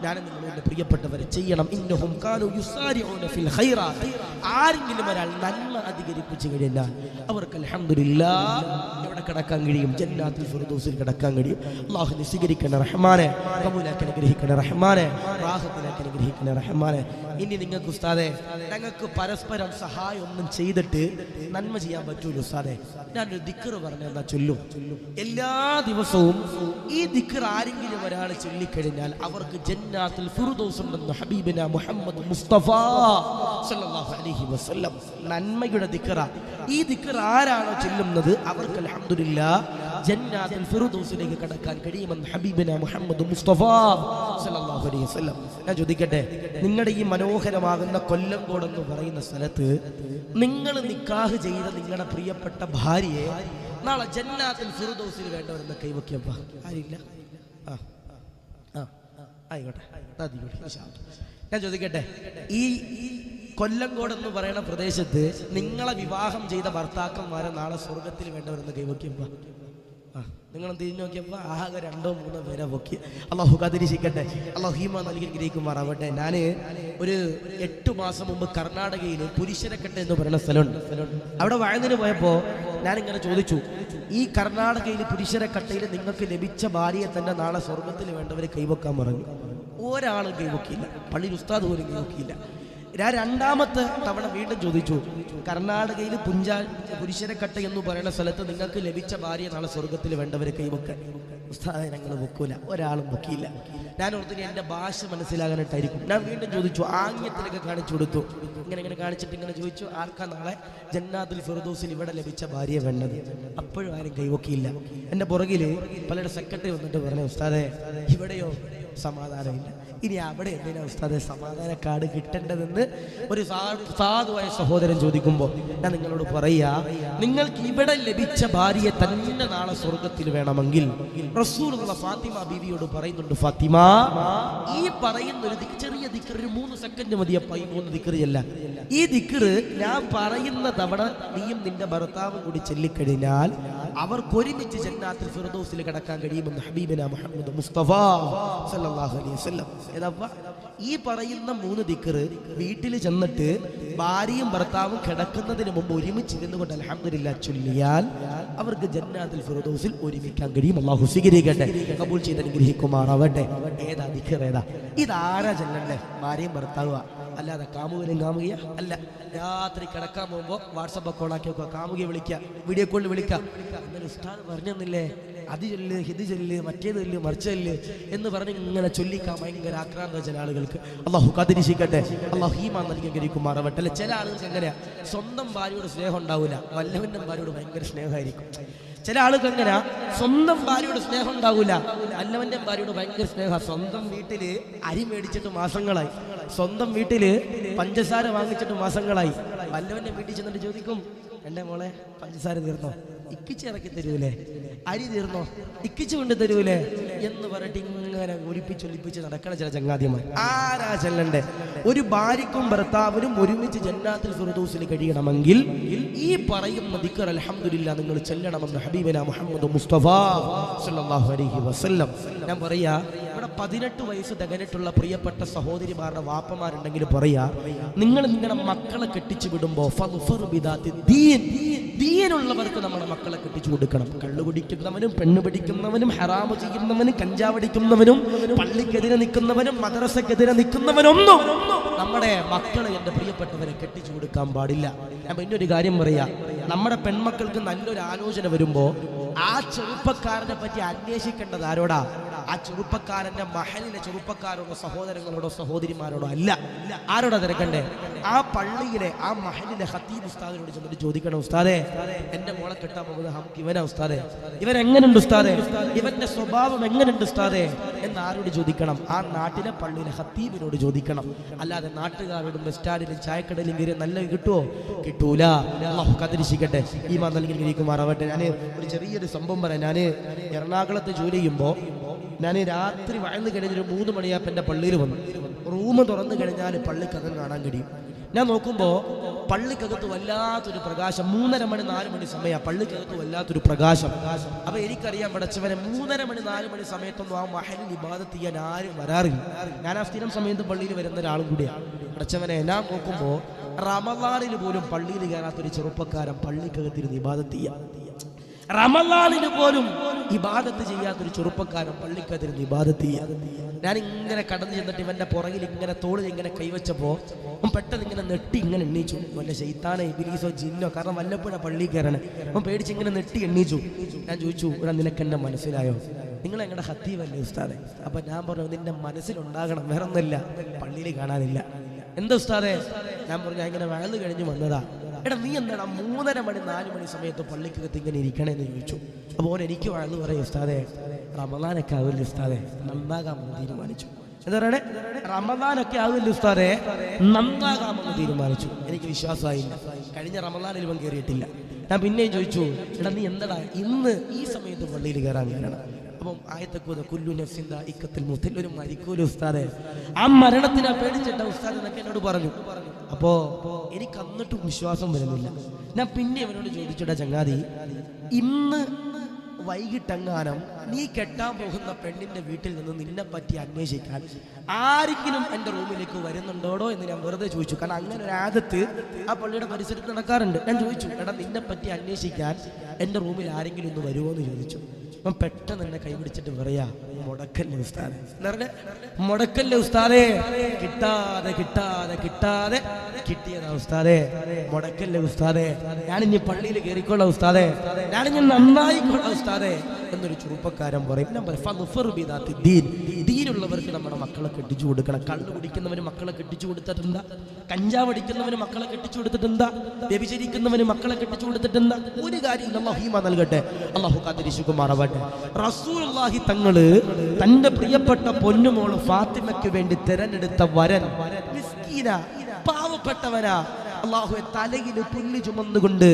ഞാൻ നിങ്ങളുടെ പ്രിയപ്പെട്ടവരെ ചെയ്യണം. ഇന്നഹും കാനൂ യുസാരിഊന ഫിൽ ഖൈറാത്ത്. ആരെങ്കിലും ഒരാൾ നന്മ അധികരിപ്പിച്ചു കഴിഞ്ഞാൽ അവർക്ക് അൽഹംദുലില്ലാഹ് എവിടെ കിടക്കാൻ കഴിയും? ജന്നാത്തുൽ ഫിർദൗസിൽ കിടക്കാൻ കഴിയും. അല്ലാഹു സ്വീകരിക്കണേ റഹ്മാനെ, കബൂലാക്കി അനുഗ്രഹിക്കണേ റഹ്മാനെ, റാഹത്തിലാക്കി അനുഗ്രഹിക്കണേ റഹ്മാനെ. ഇനി നിങ്ങൾക്ക് ഉസ്താദേ, ഞങ്ങൾക്ക് പരസ്പരം സഹായം ഒന്നും ചെയ്തിട്ട് നന്മ ചെയ്യാൻ പറ്റൂല ഉസ്താദേ. ഞാനൊരു ദിക്ർ പറഞ്ഞാ ചൊല്ലും. എല്ലാ ദിവസവും ഈ ദിക്ർ ആരെങ്കിലും ഒരാൾ ചൊല്ലിക്കഴിഞ്ഞാൽ അവർക്ക് ജന്നാത്തുൽ ഫിർദൗസ് ഉണ്ടെന്ന് ഹബീബിന മുഹമ്മദ് മുസ്തഫ സല്ലല്ലാഹു അലൈഹി വസല്ലം. നന്മയുടെ ദിക്ർ. ഈ ദിക്ർ ആരാണോ ചൊല്ലുന്നത് അവർക്ക് അൽഹംദുലില്ലാഹ് ജന്നാത്തുൽ ഫിർദൗസിലേക്ക് കടക്കാൻ കഴിയുമെന്ന് ഹബീബിന മുഹമ്മദ് മുസ്തഫ സല്ലല്ലാഹു അലൈഹി വസല്ലം. ഞാൻ ചോദിക്കട്ടെ, നിങ്ങളുടെ ഈ മനോഹരമാകുന്ന കൊല്ലംകോട് എന്ന് പറയുന്ന സ്ഥലത്ത് നിങ്ങൾ നിക്കാഹ് ചെയ്ത നിങ്ങളുടെ പ്രിയപ്പെട്ട ഭാര്യയെ നാളെ ജന്നാത്തുൽ ഫിർദൗസിൽ വേണ്ടവരെന്ന് കൈവയ്ക്കപ്പ ആരില്ല? ആയിക്കോട്ടെ. ഞാൻ ചോദിക്കട്ടെ, ഈ കൊല്ലംകോട് എന്ന് പറയുന്ന പ്രദേശത്ത് നിങ്ങളെ വിവാഹം ചെയ്ത ഭർത്താക്കന്മാരെ നാളെ സ്വർഗത്തിൽ വേണ്ടവരെന്ന് കൈവയ്ക്കപ്പ. നിങ്ങൾ തിരിഞ്ഞു നോക്കിയപ്പോൾ ആകെ 2-3 പേരെ പൊക്കി. അള്ളാഹു കാത്തിരിക്കട്ടെ, അള്ളാഹു ഹീമ നൽകി ഗ്രഹിക്കുമാറാവട്ടെ. ഞാൻ ഒരു 8 മാസം മുമ്പ് കർണാടകയിൽ പുരുഷരക്കട്ടെ എന്ന് പറയുന്ന സ്ഥലമുണ്ട്. അവിടെ വയലിന് പോയപ്പോൾ ഞാനിങ്ങനെ ചോദിച്ചു, ഈ കർണാടകയിൽ പുരുഷരക്കട്ടയിൽ നിങ്ങൾക്ക് ലഭിച്ച ഭാര്യയെ തന്നെ നാളെ സ്വർഗത്തിൽ വേണ്ടവരെ കൈവക്കാൻ പറഞ്ഞു. ഒരാളും കൈവക്കിയില്ല. പള്ളിയിൽ ഉസ്താദ് പോലും കൈവക്കിയില്ല. ഞാൻ 2ാമത്തെ തവണ വീണ്ടും ചോദിച്ചു, കർണാടകയിൽ പുരുഷരക്കട്ട എന്ന് പറയുന്ന സ്ഥലത്ത് നിങ്ങൾക്ക് ലഭിച്ച ഭാര്യ നാളെ സ്വർഗത്തിൽ വേണ്ടവരെ കൈവക്കാൻ. ഉസ്താദെ ഞങ്ങൾ വെക്കൂല, ഒരാളും വെക്കിയില്ല. ഞാൻ ഓർത്തിന് എൻ്റെ ഭാഷ മനസ്സിലാകാനായിട്ടായിരിക്കും. ഞാൻ വീണ്ടും ചോദിച്ചു, ആംഗ്യത്തിലൊക്കെ കാണിച്ചു കൊടുത്തു. ഇങ്ങനെ കാണിച്ചിട്ട് ഇങ്ങനെ ചോദിച്ചു, ആർക്കാ നാളെ ജന്നാത്തുൽ ഫിർദൗസിൽ ഇവിടെ ലഭിച്ച ഭാര്യ വേണ്ടത്? അപ്പോഴും ആരും കൈവക്കിയില്ല. എൻ്റെ പുറകിൽ പലരുടെ സെക്രട്ടറി വന്നിട്ട് പറഞ്ഞു, ഉസ്താദെ ഇവിടെയോ സമാധാനമില്ല, ഇനി അവിടെ എന്തിനാ ഉസ്താദെ സമാധാന കാർഡ് കിട്ടേണ്ടതെന്ന് ഒരു സാധുവായ സഹോദരൻ ചോദിക്കുമ്പോൾ ഞാൻ നിങ്ങളോട് പറയാ, നിങ്ങൾക്ക് ഇവിടെ ലഭിച്ച ഭാര്യയെ തന്നെ നാളെ സ്വർഗത്തിൽ വേണമെങ്കിൽ റസൂലുള്ള ഫാത്തിമ ബീവിയോട് പറയുന്നുണ്ട്, ഫാത്തിമ ഈ പറയുന്ന ഒരു ചെറിയ ദിക്ർ, ഒരു 3 സെക്കൻഡ് മതിയപ്പ ഈ 3 ദിക്റിയല്ല. ഈ ദിക്ർ ഞാൻ പറയുന്ന തവണ നീയും നിന്റെ ഭർത്താവും കൂടി ചൊല്ലിക്കഴിഞ്ഞാൽ അവർക്കൊരുമിച്ച് ജന്നാത്തുൽ ഫിർദൗസിൽ കിടക്കാൻ കഴിയുമെന്ന് ഹബീബിന മുഹമ്മദ് മുസ്തഫ സല്ലല്ലാഹു അലൈഹി വസല്ലം. ഈ പറയുന്ന 3 ദിക്ർ വീട്ടിൽ ചെന്നിട്ട് ഭാര്യയും ഭർത്താവും കിടക്കുന്നതിന് മുമ്പ് ഒരുമിച്ചിരുന്നു കൊണ്ട് അൽഹംദുലില്ലാഹ് ചൊല്ലിയാൽ അവർക്ക് ജന്നാത്തുൽ ഫിർദൗസിൽ ഒരുമിക്കാൻ കഴിയും. അല്ലാഹു സ്വീകരിക്കട്ടെ, കബൂൽ ചെയ്ത് അനുഗ്രഹിക്കുമാറാവട്ടെ. ഏതാ ദിക്ർ? ഏതാ? ഇതാരാ ചെല്ലണ്ടേ? ഭാര്യയും ഭർത്താവുക, അല്ലാതെ കാമുകനും കാമുകിയ അല്ല. രാത്രി കിടക്കാൻ പോകുമ്പോൾ വാട്സപ്പ് ഒക്കെ ഓണാക്കി വെക്കുക, കാമുകിയെ വിളിക്കുക, വീഡിയോ കോളിൽ വിളിക്കുക. എന്നാലും ഉസ്താദ് പറഞ്ഞെന്നില്ലേ, അത് ചൊല്ല്, ഇത് ചൊല്ല്, മറ്റേത് ചൊല്ല്, മറിച്ച് ചൊല്ല് എന്ന് പറഞ്ഞ് ഇങ്ങനെ ചൊല്ലിക്കാൻ ഭയങ്കര ആക്രാന്ത ചില ആളുകൾക്ക്. അള്ളാഹു കാത്തിരിക്കട്ടെ, അള്ളാഹു ഈമാൻ നൽകി കരിക്കുമാറാവട്ടെ. അല്ലെ, ചില ആളുകൾക്ക് എങ്ങനെയാ, സ്വന്തം ഭാര്യയോട് സ്നേഹം ഉണ്ടാവില്ല, വല്ലവന്റെ ഭാര്യയോട് ഭയങ്കര സ്നേഹമായിരിക്കും. ചില ആളുകൾ എങ്ങനെ, സ്വന്തം ഭാര്യയോട് സ്നേഹം ഉണ്ടാവില്ല, വല്ലവന്റെ ഭാര്യയോട് ഭയങ്കര സ്നേഹം. സ്വന്തം വീട്ടില് അരി മേടിച്ചിട്ട് മാസങ്ങളായി, സ്വന്തം വീട്ടില് പഞ്ചസാര വാങ്ങിച്ചിട്ട് മാസങ്ങളായി, വല്ലവന്റെ വീട്ടിൽ ചെന്നിട്ട് ചോദിക്കും, എൻ്റെ മോളെ പഞ്ചസാര തീർന്നോ? ഇക്കിച്ച് ഇറക്കി തരൂലേ, അരി തീർന്നോ ഇക്കിച്ച് കൊണ്ട് തരൂലേ എന്ന് പറഞ്ഞിട്ട് ഇങ്ങനെ ഒലിപ്പിച്ചൊലിപ്പിച്ച് നടക്കണ ചില ചങ്ങാതിമാർ. ആരാ ചെല്ലണ്ടേ? ഒരു ഭാര്യക്കും ഭർത്താവിനും ഒരുമിച്ച് ജന്നാത്തുൽ ഫിർദൗസിൽ കഴിയണമെങ്കിൽ ഈ പറയുന്ന ദിക്ർ അൽഹംദുലില്ലാ നിങ്ങൾ ചെല്ലണമെന്ന് ഹബീബനാ മുഹമ്മദ് മുസ്തഫ സല്ലല്ലാഹു അലൈഹി വസല്ലം. ഞാൻ പറയാ, ഇവിടെ 18 വയസ്സ് തികഞ്ഞിട്ടുള്ള പ്രിയപ്പെട്ട സഹോദരിമാരുടെ വാപ്പമാരുണ്ടെങ്കിൽ പറയാ, നിങ്ങൾ നിങ്ങളുടെ മക്കളെ കെട്ടിച്ചു വിടുമ്പോ ദീനുള്ളവർക്ക് നമ്മുടെ മക്കളെ കെട്ടിച്ചു കൊടുക്കണം. കള്ളു കുടിക്കുന്നവനും പെണ്ണ് പിടിക്കുന്നവനും ഹറാമ് ചെയ്യുന്നവനും കഞ്ചാവടിക്കുന്നവനും പള്ളിക്കെതിരെ നിൽക്കുന്നവനും മദ്രസക്കെതിരെ നിൽക്കുന്നവനൊന്നും നമ്മുടെ മക്കളെ എന്റെ പ്രിയപ്പെട്ടവരെ കെട്ടിച്ചു കൊടുക്കാൻ പാടില്ല. ഞാൻ പിന്നൊരു കാര്യം പറയാ, നമ്മുടെ പെൺമക്കൾക്ക് നല്ലൊരു ആലോചന വരുമ്പോ ആ ചെറുപ്പക്കാരനെ പറ്റി അന്വേഷിക്കേണ്ടത് ആരോടാ? ആ ചെറുപ്പക്കാരന്റെ മഹലിലെ ചെറുപ്പക്കാരോടോ സഹോദരങ്ങളോടോ സഹോദരിമാരോടോ അല്ല. ആരോടാ തിരക്കണ്ടേ? ആ പള്ളിയിലെ ആ മഹലിലെ ഖത്തീബ് ഉസ്താദിനോട് ചെന്നിട്ട് ചോദിക്കണം, ഉസ്താദേ എന്റെ മോളെ കെട്ടാൻ പോകുന്നത് നമുക്ക് ഇവനാ ഉസ്താദേ, ഇവൻ എങ്ങനെയുണ്ട് ഉസ്താദേ, ഇവന്റെ സ്വഭാവം എങ്ങനെയുണ്ട് ഉസ്താദേ എന്ന് ആരോട് ചോദിക്കണം? ആ നാട്ടിലെ പള്ളിയിലെ ഖത്തീബിനോട് ചോദിക്കണം. അല്ലാതെ നാട്ടുകാരോടും ബസ് സ്റ്റാൻഡിലും ചായക്കടയിലും കയറി നല്ല കിട്ടുമോ? കിട്ടൂല. അല്ലാഹു കാത്തിരിക്കട്ടെ, ഈമാൻ നൽകിയിരിക്കുമാറാവട്ടെ. ഞാൻ ഒരു ചെറിയൊരു സംഭവം പറയാം. ഞാൻ എറണാകുളത്ത് ജോലി ചെയ്യുമ്പോൾ ഞാൻ രാത്രി വഴന്ന് കഴിഞ്ഞൊരു 3 മണിയായപ്പോൾ എൻ്റെ പള്ളിയിൽ വന്നു. റൂം തുറന്നു കഴിഞ്ഞാൽ പള്ളിക്കകം കാണാൻ കഴിയും. ഞാൻ നോക്കുമ്പോൾ പള്ളിക്കകത്ത് വല്ലാത്തൊരു പ്രകാശം. 3:30 മണി 4 മണി സമയം പള്ളിക്കകത്ത് വല്ലാത്തൊരു പ്രകാശം. അപ്പൊ എനിക്കറിയാൻ പടച്ചവനെ 3:30 മണി 4 മണി സമയത്തൊന്നും ആ മഹലിൽ ഇബാദത്ത് ചെയ്യാൻ ആരും വരാറില്ല. ഞാൻ ആ സ്ഥിരം സമയത്ത് പള്ളിയിൽ വരുന്ന ഒരാളും കൂടിയാണ്. പടച്ചവനെ ഞാൻ നോക്കുമ്പോൾ റമളാനിൽ പോലും പള്ളിയിൽ കയറാത്തൊരു ചെറുപ്പക്കാരൻ പള്ളിക്കകത്തിരുന്ന് ഇബാദത്ത് ചെയ്യാം. റമളാനിന് പോലും ഇബാദത്ത് ചെയ്യാത്തൊരു ചെറുപ്പക്കാരൻ പള്ളിക്കകത്തിരുന്ന് ഇബാദത്ത് ചെയ്യാം. ഞാൻ ഇങ്ങനെ കടന്നു ചെന്നിട്ട് ഇവന്റെ പുറകിൽ ഇങ്ങനെ തോളിൽ ഇങ്ങനെ കൈവച്ചപ്പോ അവൻ പെട്ടെന്ന് ഇങ്ങനെ നെട്ടി ഇങ്ങനെ എണ്ണീച്ചു. വല്ല ശൈത്താനോ ഇബ്ലീസോ ജിന്നോ, കാരണം വല്ലപ്പോഴാണ് പള്ളി കയറണേ. അവൻ പേടിച്ച് ഇങ്ങനെ നെട്ടി എണ്ണീച്ചു. ഞാൻ ചോദിച്ചു, ഇവിടെ നിനക്ക് എന്നെ മനസ്സിലായോ? നിങ്ങൾ എങ്ങളുടെ ഖത്തീബല്ലേ ഉസ്താദേ? അപ്പൊ ഞാൻ പറഞ്ഞു, നിന്റെ മനസ്സിലുണ്ടാകണം, വേറെ ഒന്നുമില്ല, പള്ളിയിൽ കാണാനില്ല. എന്താ ഉസ്താദേ? ഞാൻ പറഞ്ഞു, ഞാൻ ഇങ്ങനെ വഴന്ന് കഴിഞ്ഞ് വന്നതാ. എടാ നീ എന്താണ് 3:30 മണി 4 മണി സമയത്ത് പള്ളിക്കകത്ത് ഇങ്ങനെ ഇരിക്കണേന്ന് ചോദിച്ചു. അപ്പോൾ എനിക്ക് വഴന്ന് പറയും, ഉസ്താദേ റമളാനൊക്കെ ആവില്ല ഉസ്താദേ, നന്നാകാമെന്ന് തീരുമാനിച്ചു. എന്താ പറയണേ? റമളാനൊക്കെ ആവില്ല ഉസ്താദേ, നന്നാകാമെന്ന് തീരുമാനിച്ചു. എനിക്ക് വിശ്വാസമായില്ല. കഴിഞ്ഞ റമളാനിൽ ഇവൻ കയറിയിട്ടില്ല. ഞാൻ പിന്നെയും ചോദിച്ചു, എടാ നീ എന്താടാ ഇന്ന് ഈ സമയത്ത് പള്ളിയിൽ കയറാൻ കാരണം? അപ്പം ആയത്തക്കൂത കുല്ലു നഫ്സിൻ ദാഇഖത്തുൽ മൗത്ത്, ഒരു മരിക്കൂല ഉസ്താദേ, ആ മരണത്തിനെ പേടിച്ചിട്ട ഉസ്താദ് എന്നൊക്കെ എന്നോട് പറഞ്ഞു. അപ്പോ എനിക്ക് എന്നിട്ടും വിശ്വാസം വരുന്നില്ല. ഞാൻ പിന്നെ അവനോട് ചോദിച്ചിട്ടാ, ചങ്ങാതി ഇന്ന് വൈകിട്ടെങ്ങാനും നീ കെട്ടാൻ പോകുന്ന പെണ്ണിന്റെ വീട്ടിൽ നിന്ന് നിന്നെ പറ്റി അന്വേഷിക്കാൻ ആരെങ്കിലും എൻ്റെ റൂമിലേക്ക് വരുന്നുണ്ടോടോ എന്ന് ഞാൻ വെറുതെ ചോദിച്ചു. കാരണം അങ്ങനെ ഒരു ആദത്ത് ആ പള്ളിയുടെ പരിസരത്ത് നടക്കാറുണ്ട്. ഞാൻ ചോദിച്ചു, എടാ നിന്നെ പറ്റി അന്വേഷിക്കാൻ എൻ്റെ റൂമിൽ ആരെങ്കിലും ഒന്ന് വരുമോ എന്ന് ചോദിച്ചു. അപ്പം പെട്ടെന്ന് എന്നെ കൈപിടിച്ചിട്ട് പറയാ, മുടക്കല്ലേ ഉസ്താദേ, മുടക്കല്ലേ ഉസ്താദേ, കിട്ടാതെ കിട്ടാതെ കിട്ടാതെ കിട്ടിയതാ ഉസ്താദേ, മുടക്കല്ലേ ഉസ്താദേ, ഞാനിനി പള്ളിയിൽ കയറിക്കൊള്ളാം ഉസ്താദേ, ഞാനിനി നന്നായിക്കൊള്ളാം ഉസ്താദേ എന്നൊരു ചെറുപ്പക്കാരൻ പറയും. ഞാൻ പറയും, ദീനുള്ളവർക്ക് നമ്മുടെ മക്കളെ കെട്ടിച്ചു കൊടുക്കണം. കള്ളു കുടിക്കുന്നവന് മക്കളെ കെട്ടിച്ചു കൊടുത്തിട്ടുണ്ടാ? കഞ്ചാവടിക്കുന്നവന് മക്കളെ കെട്ടിച്ചു കൊടുത്തിട്ടുണ്ടാ? വ്യഭിചരിക്കുന്നവന് മക്കളെ കെട്ടിച്ചു കൊടുത്തിട്ടുണ്ടാ? ഒരു കാര്യം അല്ലാഹു ഈമാൻ നൽകട്ടെ, അല്ലാഹു കാത്തിരിക്കുമാറാവട്ടെ. റസൂലുള്ളാഹി തങ്ങള് തന്റെ പ്രിയപ്പെട്ട പൊന്നുമോള് ഫാത്തിമയ്ക്ക് വേണ്ടി തിരഞ്ഞെടുത്ത വരൻ മിസ്കീന, പാവപ്പെട്ടവനാ. അല്ലാഹുവേ, തലയിൽ പുല്ല് ചുമന്നുകൊണ്ട്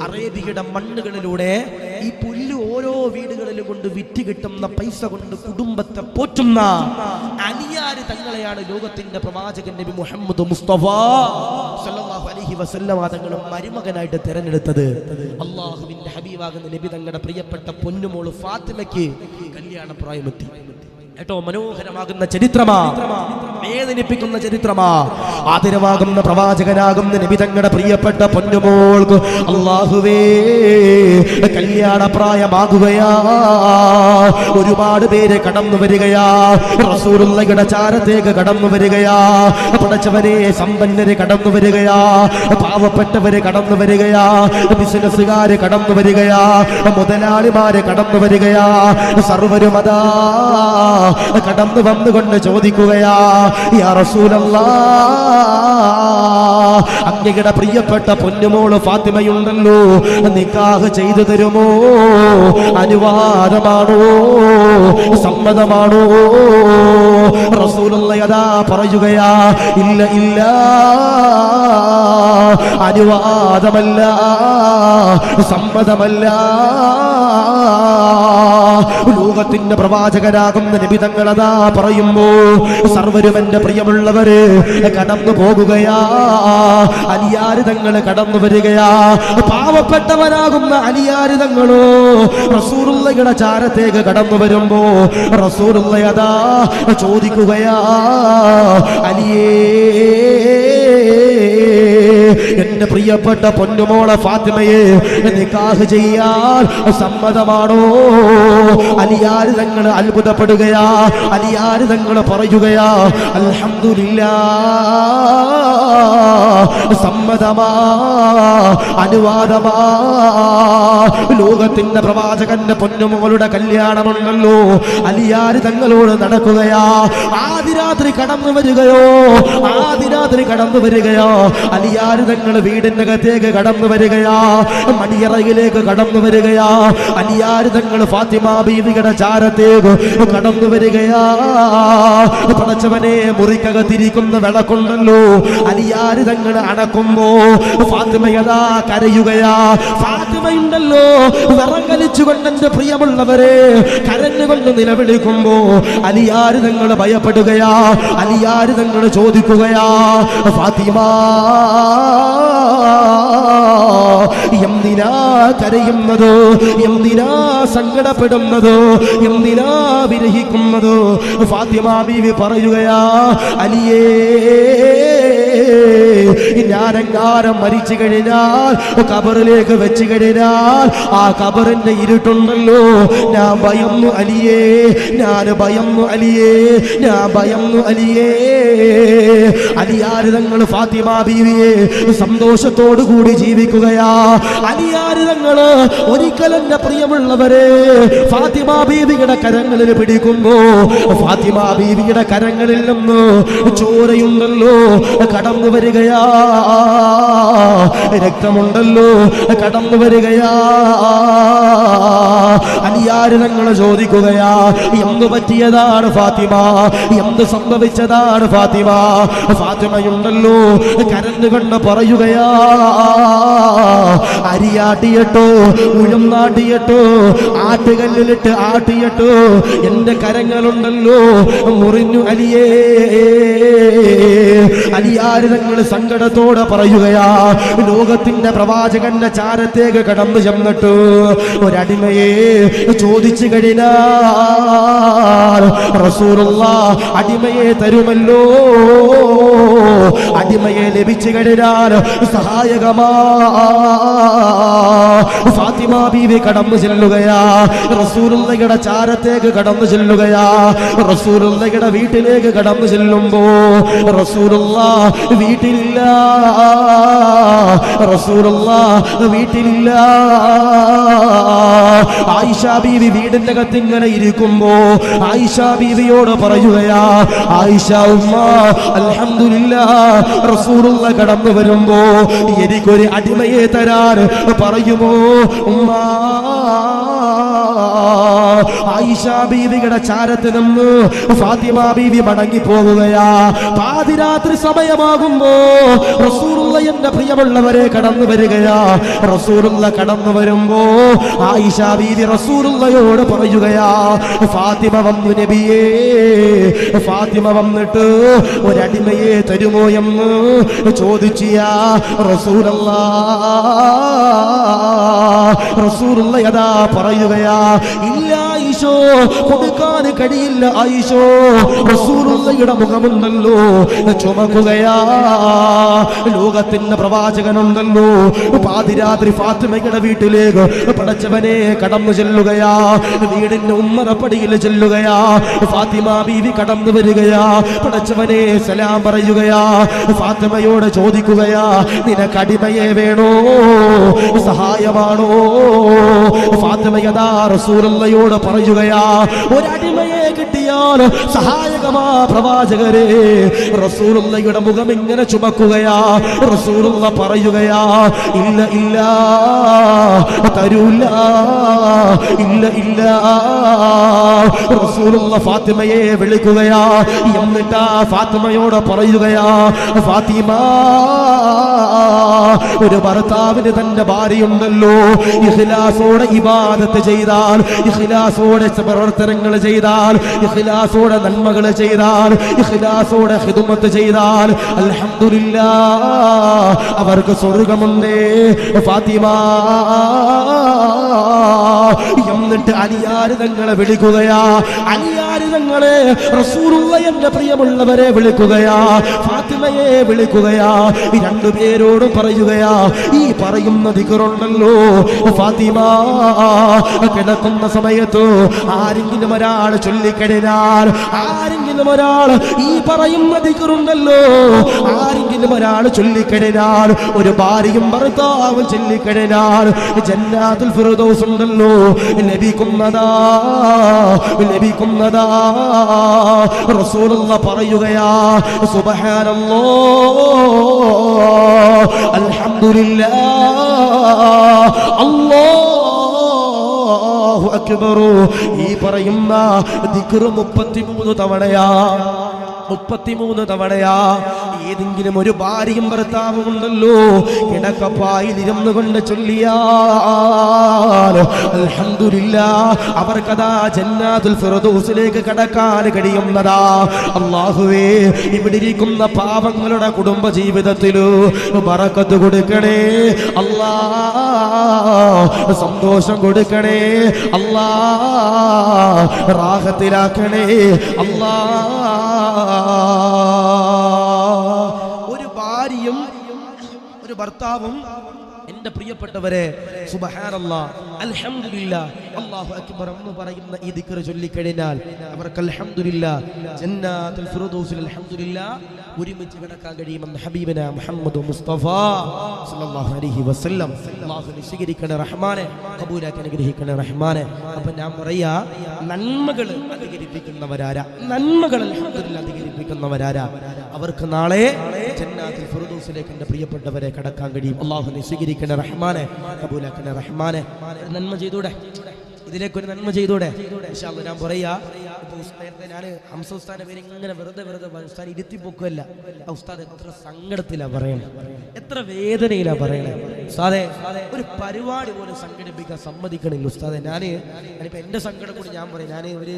അറേബ്യയുടെ മണ്ണുകളിലൂടെ ഈ പുല്ല് ഓരോ വീടുകളിലും കൊണ്ട് വിറ്റ് കിട്ടുന്ന പൈസ കൊണ്ട് കുടുംബത്തെ പോറ്റുന്ന അലിയാര് തങ്ങളെയാണ് ലോകത്തിന്റെ പ്രവാചകൻ നബി മുഹമ്മദ് മുസ്തഫ സല്ലല്ലാഹു അലൈഹി വസല്ലം തങ്ങൾ മരുമകനായിട്ട് തിരഞ്ഞെടുത്തത്. അല്ലാഹുവിന്റെ ഹബീബാകുന്ന നബി തങ്ങളുടെ പ്രിയപ്പെട്ട പൊന്നുമോള് ഫാത്തിമയ്ക്ക് കല്യാണ പ്രായമെത്തി. കേട്ടോ, മനോഹരമാകുന്ന ചരിത്രമാ, വേദനിപ്പിക്കുന്ന ചരിത്രമാ. ആദരവാകുന്ന പ്രവാചകനാകുന്ന നബി തങ്ങളുടെ പ്രിയപ്പെട്ട പൊന്നുമോൾക്ക് അല്ലാഹുവേ കല്യാണ പ്രായമാകുകയാ. ഒരുപാട് പേര് കടന്നു വരികയാ, റസൂലുള്ളാഹിയുടെ ചാരത്തേക്ക് കടന്നു വരികയാ. പടച്ചവനെ, സമ്പന്നര് കടന്നു വരികയാ, പാവപ്പെട്ടവര് കടന്നു വരികയാ, ബിസിനസ്സുകാര് കടന്നു വരികയാ, മുതലാളിമാര് കടന്നു വരികയാ. സർവരുമതാ കടന്നു വന്നുകൊണ്ട് ചോദിക്കുകയാ, യാ റസൂലല്ലാഹ്, അങ്ങയുടെ പ്രിയപ്പെട്ട പൊന്നുമോള് ഫാത്തിമയുണ്ടല്ലോ, നിക്കാഹ് ചെയ്തു തരുമോ? അനുവാദമാണോ? സമ്മതമാണോ? റസൂലുള്ളാഹി അതാ പറയുകയാ, ഇല്ല ഇല്ല, അനുവാദമല്ല, സമ്മതമല്ല. ലോകത്തിന്റെ പ്രവാചകരാകുന്ന നബി തങ്ങൾ അതാ പറയുമ്പോ സർവരും എന്റെ പ്രിയമുള്ളവര് കടന്നു പോകുകയാ. അലിയാര് തങ്ങൾ കടന്നു വരികയാ. പാവപ്പെട്ടവനാകുന്ന അലിയാര് തങ്ങളോ റസൂലുള്ളാഹിയുടെ ചാരത്തേക്ക് കടന്നു വരുമ്പോ റസൂലുള്ളാഹി അതാ ചോദിക്കുകയാ, അലിയേ, എന്റെ പ്രിയപ്പെട്ട പൊന്നുമോളെ ഫാത്തിമയെ നിക്കാഹ് ചെയ്യാൻ സമ്മതമാണോ? അലിയാര് തങ്ങൾ അത്ഭുതപ്പെടുകയാ. അലിയാര് തങ്ങൾ പറയുകയാ, അൽഹംദുലില്ലാഹ്, സമ്മതമാ, അനുവാദമാ. ലോകത്തിന്റെ പ്രവാചകന്റെ പൊന്നുമോളുടെ കല്യാണമുണ്ടല്ലോ, അലിയാര് തങ്ങളോട് നടക്കുകയാ. ആദിരാത്രി കടന്നു വരികയോ, ആദിരാത്രി കടന്നു വരികയോ. അലിയാര് തങ്ങൾ വീടിന്റെ അകത്തേക്ക് കടന്നു വരികയാ, മണിയറയിലേക്ക് കടന്നു വരികയാ. അലിയാര് തങ്ങൾ ഫാത്തിമ ബീവിയുടെ ചാരത്തേക്ക് കടന്നു വരികയാ. പടച്ചവനെ, മുറിക്കകത്തിരിക്കുന്ന വിളക്കുണ്ടല്ലോ, അലിയാര് തങ്ങൾ അണക്കുമ്പോ ഫാത്തിമയതാ കരയുകയാ. ഫാത്തിമയുണ്ടല്ലോ വിറം വലിച്ചുകൊണ്ട് എന്റെ പ്രിയമുള്ളവരെ കരഞ്ഞുകൊണ്ട് നിലവിളിക്കുമ്പോ അലിയാര് തങ്ങൾ ഭയപ്പെടുകയാ. അലിയാര് തങ്ങൾ ചോദിക്കുകയാ, ഫാത്തിമ, എന്തിനാ കരയുന്നത്? എന്തിനാ സങ്കടപ്പെടുന്നത്? എന്തിനാ വിരഹിക്കുന്നത്? ഫാത്തിമ ബീവി പറയുകയാ, അലിയേ, ഞാനെങ്ങാനും മരിച്ചു കഴിഞ്ഞാൽ, ഖബറിലേക്ക് വെച്ച് കഴിഞ്ഞാൽ, ആ ഖബറിന്റെ ഇരുട്ടുണ്ടല്ലോ, ഞാൻ ഭയന്നു അലിയേ, ഞാൻ ഭയന്നു അലിയേ, ഞാൻ ഭയന്നു അലിയേ. അലിയാര് തങ്ങൾ ഫാത്തിമ ബീവിയെ സന്തോഷത്തോടു കൂടി ജീവിക്കുകയാ. അലിയാര് തങ്ങള് ഒരിക്കലും എന്റെ പ്രിയമുള്ളവരെ ഫാത്തിമ ബീവിയുടെ കരങ്ങളിൽ പിടിക്കുമ്പോ ഫാത്തിമ ബീവിയുടെ കരങ്ങളിൽ നിന്ന് ചോരയുണ്ടല്ലോ കടന്നു വരികയാ, രക്തമുണ്ടല്ലോ കടന്നു വരികയാ. അലിയാര് തങ്ങൾ ചോദിക്കുകയാ, എന്തു പറ്റിയതാണ് ഫാത്തിമ? എന്ത് സംഭവിച്ചതാണ് ഫാത്തിമ? ഫാത്തിമയുണ്ടല്ലോ കരഞ്ഞുകൊണ്ട് പറയുകയാ, അരിയാട്ടിയട്ടോ, ഉഴുന്നാട്ടിയട്ടോ, ആട്ടുകല്ലിലിട്ട് ആട്ടിയട്ടോ, എന്റെ കരങ്ങളുണ്ടല്ലോ മുറിഞ്ഞു അലിയേ. അലിയാര് തങ്ങൾ സങ്കടത്തോടെ പറയുകയാ. ലോകത്തിന്റെ പ്രവാചകന്റെ ചാരത്തേക്ക് കടന്നു ചെന്നിട്ട് ഒരടിമയെ ചോദിച്ചു കഴിഞ്ഞാൽ റസൂലുള്ളാഹ് അടിമയെ തരുമല്ലോ, അടിമയെ ലഭിച്ചു കഴിഞ്ഞാൽ സഹായകമാ. ഫാത്തിമ ബീവി കടന്നു ചെല്ലുകയാ, റസൂലുള്ളാഹിയുടെ ചാരത്തേക്ക് കടന്നു ചെല്ലുകയാ. റസൂലുള്ളാഹിയുടെ വീട്ടിലേക്ക് കടന്നു ചെല്ലുമ്പോ റസൂലുള്ളാഹ് വീട്ടിലില്ല, റസൂലുള്ളാഹ് വീട്ടിലില്ല. ആയിഷ ബീവി വീടിന്റെ അകത്ത് ഇങ്ങനെ ഇരിക്കുമ്പോ ആയിഷ ബീവിയോട് പറയുകയാ, ആയിഷ ഉമ്മ, അൽഹംദുലില്ലാഹ്, റസൂലുള്ളാഹ് കടന്നു വരുമ്പോ എനിക്കൊരു അടിമയെ തരാൻ പറയുമോ ഉമ്മ? ആയിഷ ബീവിയുടെ ചാരത്ത് നിന്ന് ഫാത്തിമ ബീവി മടങ്ങി പോകുകയാ. പാതിരാത്രി സമയമാകുമ്പോ റസൂലുള്ളാഹി എന്റെ പ്രിയമുള്ളവരെ കടന്നു വരികയാ. റസൂലുള്ളാഹി കടന്നു വരുമ്പോ ആയിഷ ബീവി റസൂലുള്ളാഹിയോട് പറയുകയാ, ഫാത്തിമ വന്നു നബിയേ, ഫാത്തിമ വന്നിട്ട് ഒരടിമയെ തരുമോ എന്ന് ചോദിച്ചിയാ റസൂലുള്ളാഹി അതാ പറയുകയാ, ഇല്ല ആയിഷോ, കൊടുക്കാൻ കഴിയില്ല ആയിഷോ. റസൂലുള്ളാഹിയുടെ മുഖമുണ്ടല്ലോ ചുമക്കുകയാ. ലോകത്തിന്റെ പ്രവാചകനുണ്ടല്ലോ പാതിരാത്രി ഫാത്തിമയുടെ വീട്ടിലേക്ക് പടച്ചവനെ കടന്നു ചെല്ലുകയാ. വീടിന്റെ ഉമ്മറപ്പടിയിൽ ചെല്ലുകയാ. ഫാത്തിമ ബീവി കടന്നു വരികയാ. പടച്ചവനെ സലാം പറയുകയാ. ഫാത്തിമയോട് ചോദിക്കുകയാ, നിനക്ക് അടിമയെ വേണോ, സഹായമാണോ? ഫാത്തിമയതാ റസൂലുള്ളാഹിയോട് പറയുകയാ, ഒരടിമയെ കിട്ടിയ ചെയ്യാൻ സഹായകമാ പ്രവാചകരെ. റസൂലുള്ളാഹിയുടെ മുഖം ഇങ്ങനെ ചുമക്കുകയാ. റസൂലുള്ള പറയുകയാ, ഇല്ല ഇല്ല തരൂല, ഇല്ല ഇല്ല. റസൂലുള്ള ഫാത്തിമയെ വിളിക്കുകയാ. എന്നിട്ട് ഫാത്തിമയോട് പറയുകയാ, ഫാത്തിമ, ഒരു ഭർത്താവിന് തന്റെ ഭാര്യയുണ്ടല്ലോ, ഇഖ്ലാസോടെ ഇബാദത്ത് ചെയ്താൽ, ഇഖ്ലാസോടെ പ്രവർത്തനങ്ങൾ ചെയ്താൽ, ഇഖ്ലാസോടെ നന്മകൾ ചെയ്താൽ, ഇഖ്ലാസോടെ ഖിദ്മത്ത് ചെയ്താൽ അൽഹംദുലില്ലാഹ് അവർക്ക് സ്വർഗ്ഗമുണ്ട് ഫാത്തിമ. എന്നിട്ട് അലിയാര് തങ്ങളെ വിളിക്കുകയാ. അലിയാര് തങ്ങളെ റസൂലുള്ള എന്റെ പ്രിയമുള്ളവരെ വിളിക്കുകയാ, ഫാത്തിമയെ വിളിക്കുകയാ. ഈ രണ്ടുപേരോടും പറയുകയാ, ഈ പറയുന്ന ദിക്റുണ്ടല്ലോ ഫാത്തിമ, കിടക്കുന്ന സമയത്ത് ആരെങ്കിലും ഒരാൾ ചൊല്ലിക്കഴിഞ്ഞാൽ, ആരെങ്കിലും ഒരാൾ ഈ പറയുന്ന ദിക്റുണ്ടല്ലോ ആരെങ്കിലും ഒരാൾ ചൊല്ലിക്കഴിഞ്ഞാൽ, ഒരു ഭാര്യയും ഭർത്താവും ചൊല്ലിക്കഴിഞ്ഞാൽ ജന്നാത്തുൽ ഫിർദൗസ് ഉണ്ടല്ലോ ലഭിക്കുന്നതാ, ലഭിക്കുന്നതാ. റസൂലുള്ള പറയുകയാ, സുബ്ഹാനല്ലാഹ്, അൽഹംദുലില്ലാഹ്, അല്ലാഹു അക്ബർ. ഈ പറയുന്ന ദിക്ർ 33 തവണയാ, 33 തവണയാ. ഏതെങ്കിലും ഒരു ഭാര്യയും ഭർത്താവും ഉണ്ടല്ലോ കിടക്കപ്പായിൽ ഇരുന്നു കൊണ്ട് ചൊല്ലിയാൽ അൽഹംദുലില്ലാഹ് അവർക്കതാ ജന്നാത്തുൽ ഫിർദൗസിലേക്ക് കടക്കാൻ കഴിയുന്നതാ. അല്ലാഹുവേ, ഇവിടെ ഇരിക്കുന്ന പാവങ്ങളുടെ കുടുംബ ജീവിതത്തില് ബറക്കത്ത് കൊടുക്കണേ അല്ലാഹ്, സന്തോഷം കൊടുക്കണേ അല്ലാഹ്, റാഹത്തിലാക്കണേ അല്ലാഹ്. ഒരു ഭാര്യയും ഒരു ഭർത്താവും എന്റെ പ്രിയപ്പെട്ടവരെ സുബ്ഹാനല്ലാഹ് അൽഹംദുലില്ലാഹ് അല്ലാഹു അക്ബർ എന്ന് പറയുന്ന ഈ ദിക്ർ ചൊല്ലിക്കഴിഞ്ഞാൽ അവർക്ക് അൽഹംദുലില്ലാഹ് ജന്നാത്തുൽ ഫിർദൗസിൽ അൽഹംദുലില്ലാഹ് ഒരുമിച്ച് കിടക്കാൻ കഴിയുമെന്ന് ഹബീബന മുഹമ്മദ് മുസ്തഫ സല്ലല്ലാഹു അലൈഹി വസല്ലം. അല്ലാഹു സ്വീകരിക്കണേ റഹ്മാനെ, ഖബൂലാക്കി അനുഗ്രഹിക്കണേ റഹ്മാനെ. അപ്പൊ ഞാൻ പറയാ, നന്മകൾ അധികരിപ്പിക്കുന്നവരാരാ, നന്മകൾ അൽഹംദുലില്ലാഹ് അധികരിപ്പിക്കുന്നവരാരാ, അവർക്ക് നാളെ ജന്നാത്തുൽ ഫിർദൗസിലേക്ക് എന്റെ പ്രിയപ്പെട്ടവരെ കടക്കാൻ കഴിയും. അല്ലാഹു സ്വീകരിക്കണേ റഹ്മാനെ, ഖബൂലാക്കണേ റഹ്മാനെ. നന്മ ചെയ്തൂടെ, ഇതിലേക്കൊരു നന്മ ചെയ്തൂടെ? ഇൻഷാ അല്ലാഹ് ഞാൻ പറയാ. ഇപ്പൊ ഉസ്താദിന്റെ ഞാൻ ഹംസ ഉസ്താദിന്റെ പേര് ഇങ്ങനെ വെറുതെ ഉസ്താദ് ഇരുത്തിപ്പൊക്കല്ല. ഉസ്താദ് എത്ര സങ്കടത്തിലാ പറയണേ, എത്ര വേദനയിലാ പറയണേ. ഉസ്താദെ, ഒരു പരിപാടി പോലും സംഘടിപ്പിക്കാൻ സമ്മതിക്കണില്ല ഉസ്താദെ. ഞാനിപ്പോ എന്റെ സങ്കടം കൂടി ഞാൻ പറയും. ഞാൻ ഒരു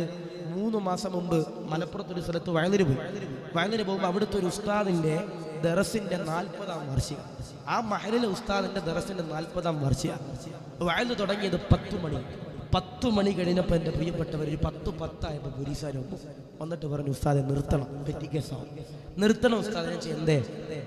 3 മാസം മുമ്പ് മലപ്പുറത്തൊരു സ്ഥലത്ത് വയലിന് പോകുമ്പോൾ അവിടുത്തെ ഒരു ഉസ്താദിന്റെ ദറസിന്റെ 40ാം വാർഷികം. ആ മഹലിലെ ഉസ്താദിന്റെ ദറസിന്റെ 40ാം വാർഷികം. വയല് തുടങ്ങിയത് 10 മണി. 10 മണി കഴിഞ്ഞപ്പോ എന്റെ പ്രിയപ്പെട്ടവർ ഒരു 10:10 പോലീസുകാർ വന്നിട്ട് പറഞ്ഞു, ഉസ്താദെ നിർത്തണം, പെറ്റി കേസാവും, നിർത്തണം ഉസ്താദെ. ഞാൻ എന്തേ?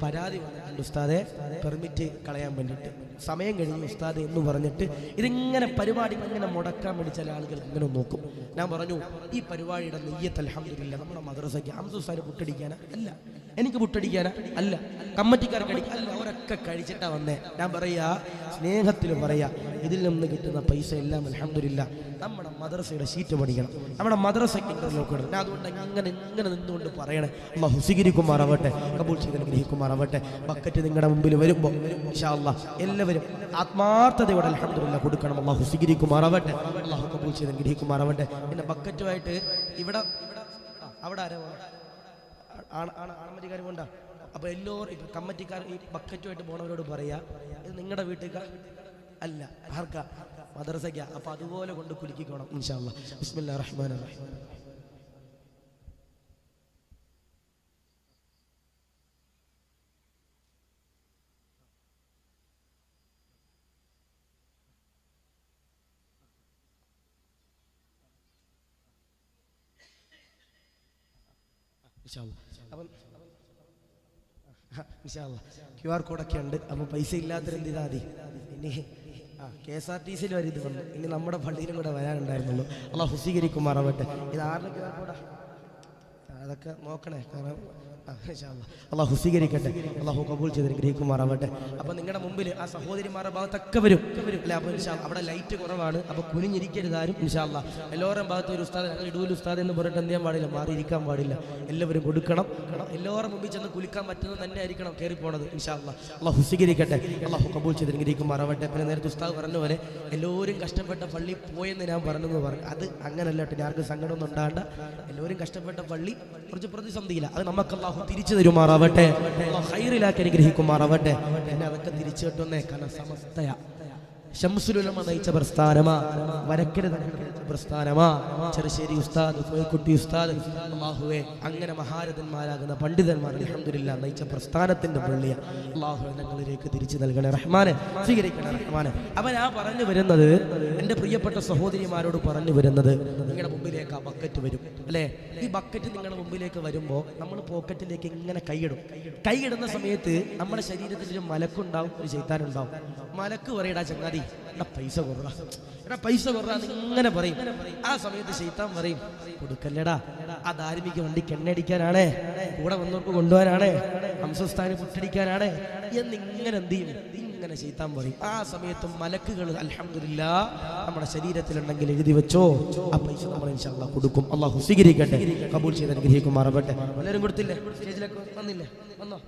പരാതി വന്നിട്ടുണ്ട് ഉസ്താദെ, പെർമിറ്റ് കളയാൻ വേണ്ടിയിട്ട്, സമയം കഴിഞ്ഞു ഉസ്താദെ എന്ന് പറഞ്ഞിട്ട് ഇതിങ്ങനെ പരിപാടി ഇങ്ങനെ മുടക്കാൻ വേണ്ടി ചില ആളുകൾ ഇങ്ങനെ നോക്കും. ഞാൻ പറഞ്ഞു, ഈ പരിപാടിയുടെ നെയ്യത്ത് അൽഹംദുലില്ലാഹ് നമ്മുടെ മദ്രസയ്ക്ക് ഹംസ ഉസ്താദിനെ പുട്ടടിക്കാനാ അല്ല, എനിക്ക് പുട്ടടിക്കാനാ അല്ല, കമ്മറ്റിക്കാർക്ക് അടിക്കാൻ അല്ല, അവരൊക്കെ കഴിച്ചിട്ടാ വന്നേ. ഞാൻ പറയാ, സ്നേഹത്തിൽ പറയാ, ഇതിൽ നിന്ന് കിട്ടുന്ന പൈസ എല്ലാം അൽഹംദുലില്ലാഹ് നമ്മുടെ മദ്രസയുടെ സീറ്റ് പഠിക്കണം, നമ്മുടെ മദ്രസയ്ക്ക് ഇന്റർലോക്ക് ഇടണം. ഞാൻ അതുകൊണ്ട് ഇങ്ങനെ നിന്നുകൊണ്ട് പറയണേ. അല്ലാഹു സ്വീകരിക്കുമാറാവട്ടെ, കബൂൽ ചെയ്ത് അനുഗ്രഹിക്കുമാറാവട്ടെ. ബക്കറ്റ് നിങ്ങളുടെ മുമ്പിൽ വരുമ്പോൾ ഇൻഷാ അല്ലാഹ് എല്ലാവരും ആത്മാർത്ഥതയോടെ അൽഹംദുലില്ലാഹ് കൊടുക്കണം. അല്ലാഹു സ്വീകരിക്കുമാറാവട്ടെ, അല്ലാഹു കബൂൽ ചെയ്ത് അനുഗ്രഹിക്കുമാറാവട്ടെ. പിന്നെ ബക്കറ്റുമായിട്ട് ഇവിടെ അവിടെ ആണമതിക്കാർ കൊണ്ടാ. അപ്പൊ എല്ലാവരും ഇപ്പൊ കമ്മറ്റിക്കാർ ഈ ബക്കറ്റുമായിട്ട് പോണവരോട് പറയാ, ഇത് നിങ്ങളുടെ വീട്ടുകാർ അല്ല, ആർക്കാ? മദ്രസയ്ക്ക. അപ്പൊ അതുപോലെ കൊണ്ട് കുലുക്കിക്കോണം ഇൻഷാ അല്ലാഹ്. ബിസ്മില്ലാഹിർ റഹ്മാനിർ റഹീം. QR കോഡൊക്കെ ഉണ്ട്. അപ്പൊ പൈസ ഇല്ലാത്തവരെന്ത് ചെയ്താൽ മതി? ഇനി KSRTC വരെ ഇത് വന്നു, ഇനി നമ്മുടെ പള്ളിയിലും കൂടെ വരാനുണ്ടായിരുന്നുള്ളൂ. അല്ലാഹു സ്വീകരിക്കുമാറാവട്ടെ. ഇത് ആരുടെ QR കോഡാ? അതൊക്കെ നോക്കണേ, കാരണം അള്ളാഹു സ്വീകരിക്കട്ടെ, അള്ളാഹു കബൂൽ ചെയ്ത് ഗ്രഹിക്കുമാറാവട്ടെ. അപ്പൊ നിങ്ങളുടെ മുമ്പിൽ ആ സഹോദരിമാരുടെ ഭാഗത്തൊക്കെ വരും അല്ലെ? അപ്പൊ അവിടെ ലൈറ്റ് കുറവാണ്, അപ്പൊ കുനിഞ്ഞിരിക്കരുതാരും. ഇൻഷാ അല്ലാ എല്ലാവരും ഭാഗത്ത് ഒരു ഉസ്താദ്, ഞങ്ങൾ ഇടൂൽ ഉസ്താദ് എന്ന് പറഞ്ഞിട്ട് എന്ത് ചെയ്യാൻ പാടില്ല, മാറിയിരിക്കാൻ പാടില്ല. എല്ലാവരും കൊടുക്കണം. എല്ലാവരും മുമ്പിൽ ചെന്ന് കുലിക്കാൻ പറ്റുന്നത് തന്നെ ആയിരിക്കണം കയറി പോണത്. ഇൻഷാ അല്ലാ അള്ളാഹു സ്വീകരിക്കട്ടെ, അള്ളാഹു കബൂൽ ചെയ്ത് ഗ്രഹിക്കുമാറാവട്ടെ. പിന്നെ നേരത്തെ ഉസ്താദ് പറഞ്ഞ പോലെ എല്ലാവരും കഷ്ടപ്പെട്ട പള്ളി പോയെന്ന് ഞാൻ പറഞ്ഞെന്ന് പറഞ്ഞു. അത് അങ്ങനല്ല കേട്ടോ, ആർക്കും സങ്കടമൊന്നും ഉണ്ടാകണ്ട. എല്ലാവരും കഷ്ടപ്പെട്ട പള്ളി കുറച്ച് പ്രതിസന്ധിയില്ല, അത് നമുക്ക് അള്ളാഹു തിരിച്ചു തരുമാറാവട്ടെ, ഹൈറിലാക്കി അനുഗ്രഹിക്കുമാറാവട്ടെ. എന്നെ അതൊക്കെ തിരിച്ചു കിട്ടുന്നേ, കാരണം സമസ്തയ ശംസുലുലമ നയിച്ച പ്രസ്ഥാനമാ, വരക്കര പ്രസ്ഥാനമാ, ചെറുശ്ശേരി ഉസ്താദ്, കോഴിക്കുട്ടി ഉസ്താദ്, അല്ലാഹുവേ അങ്ങനെ മഹാരഥന്മാരാകുന്ന പണ്ഡിതന്മാർ അൽഹംദുലില്ലാ നയിച്ച പ്രസ്ഥാനത്തിന്റെ പള്ളിയ അല്ലാഹുവേ ഞങ്ങളിലേക്ക് തിരിച്ചു നൽകണേ റഹ്മാനെ, സ്വീകരിക്കണേ റഹ്മാനെ. അപ്പൊ ഞാൻ പറഞ്ഞു വരുന്നത്, എൻ്റെ പ്രിയപ്പെട്ട സഹോദരിമാരോട് പറഞ്ഞു വരുന്നത്, നിങ്ങളുടെ മുമ്പിലേക്ക് ആ ബക്കറ്റ് വരും അല്ലേ? ഈ ബക്കറ്റ് നിങ്ങളുടെ മുമ്പിലേക്ക് വരുമ്പോൾ നമ്മൾ പോക്കറ്റിലേക്ക് ഇങ്ങനെ കൈയിടുന്ന സമയത്ത് നമ്മുടെ ശരീരത്തിൽ ഒരു മലക്കുണ്ടാവും, ഒരു ശൈത്താനുണ്ടാവും. മലക്ക് പറയടാ ചങ്ങാതി, പൈസ കുറ ഇങ്ങനെ പറയും. ആ സമയത്ത് ശൈത്താൻ പറയും, കൊടുക്കല്ലടാ, ആ ധാർമ്മിക വണ്ടിക്ക് എണ്ണയടിക്കാനാണേ, കൂടെ വന്നവർക്ക് കൊണ്ടുപോകാനാണേ, ഹംസസ്ഥാനി പുട്ടടിക്കാനാണേ എന്നിങ്ങനെ എന്ത് ചെയ്യും, ഇങ്ങനെ ശൈത്താൻ പറയും. ആ സമയത്ത് മലക്കുകൾ അൽഹംദുലില്ലാ നമ്മുടെ ശരീരത്തിലുണ്ടെങ്കിൽ എഴുതി വെച്ചോ, ആ പൈസ നമ്മൾ ഇൻഷാ അല്ലാഹ് കൊടുക്കും. അല്ലാഹു സ്വീകരിക്കട്ടെ, കബൂൽ ചെയ്ത് അനുഗ്രഹിക്കുമാറാവട്ടെ. എല്ലാവരും കൊടുത്തില്ലേ? സ്റ്റേജിലൊക്കെ വന്നില്ലേ? വന്നോ?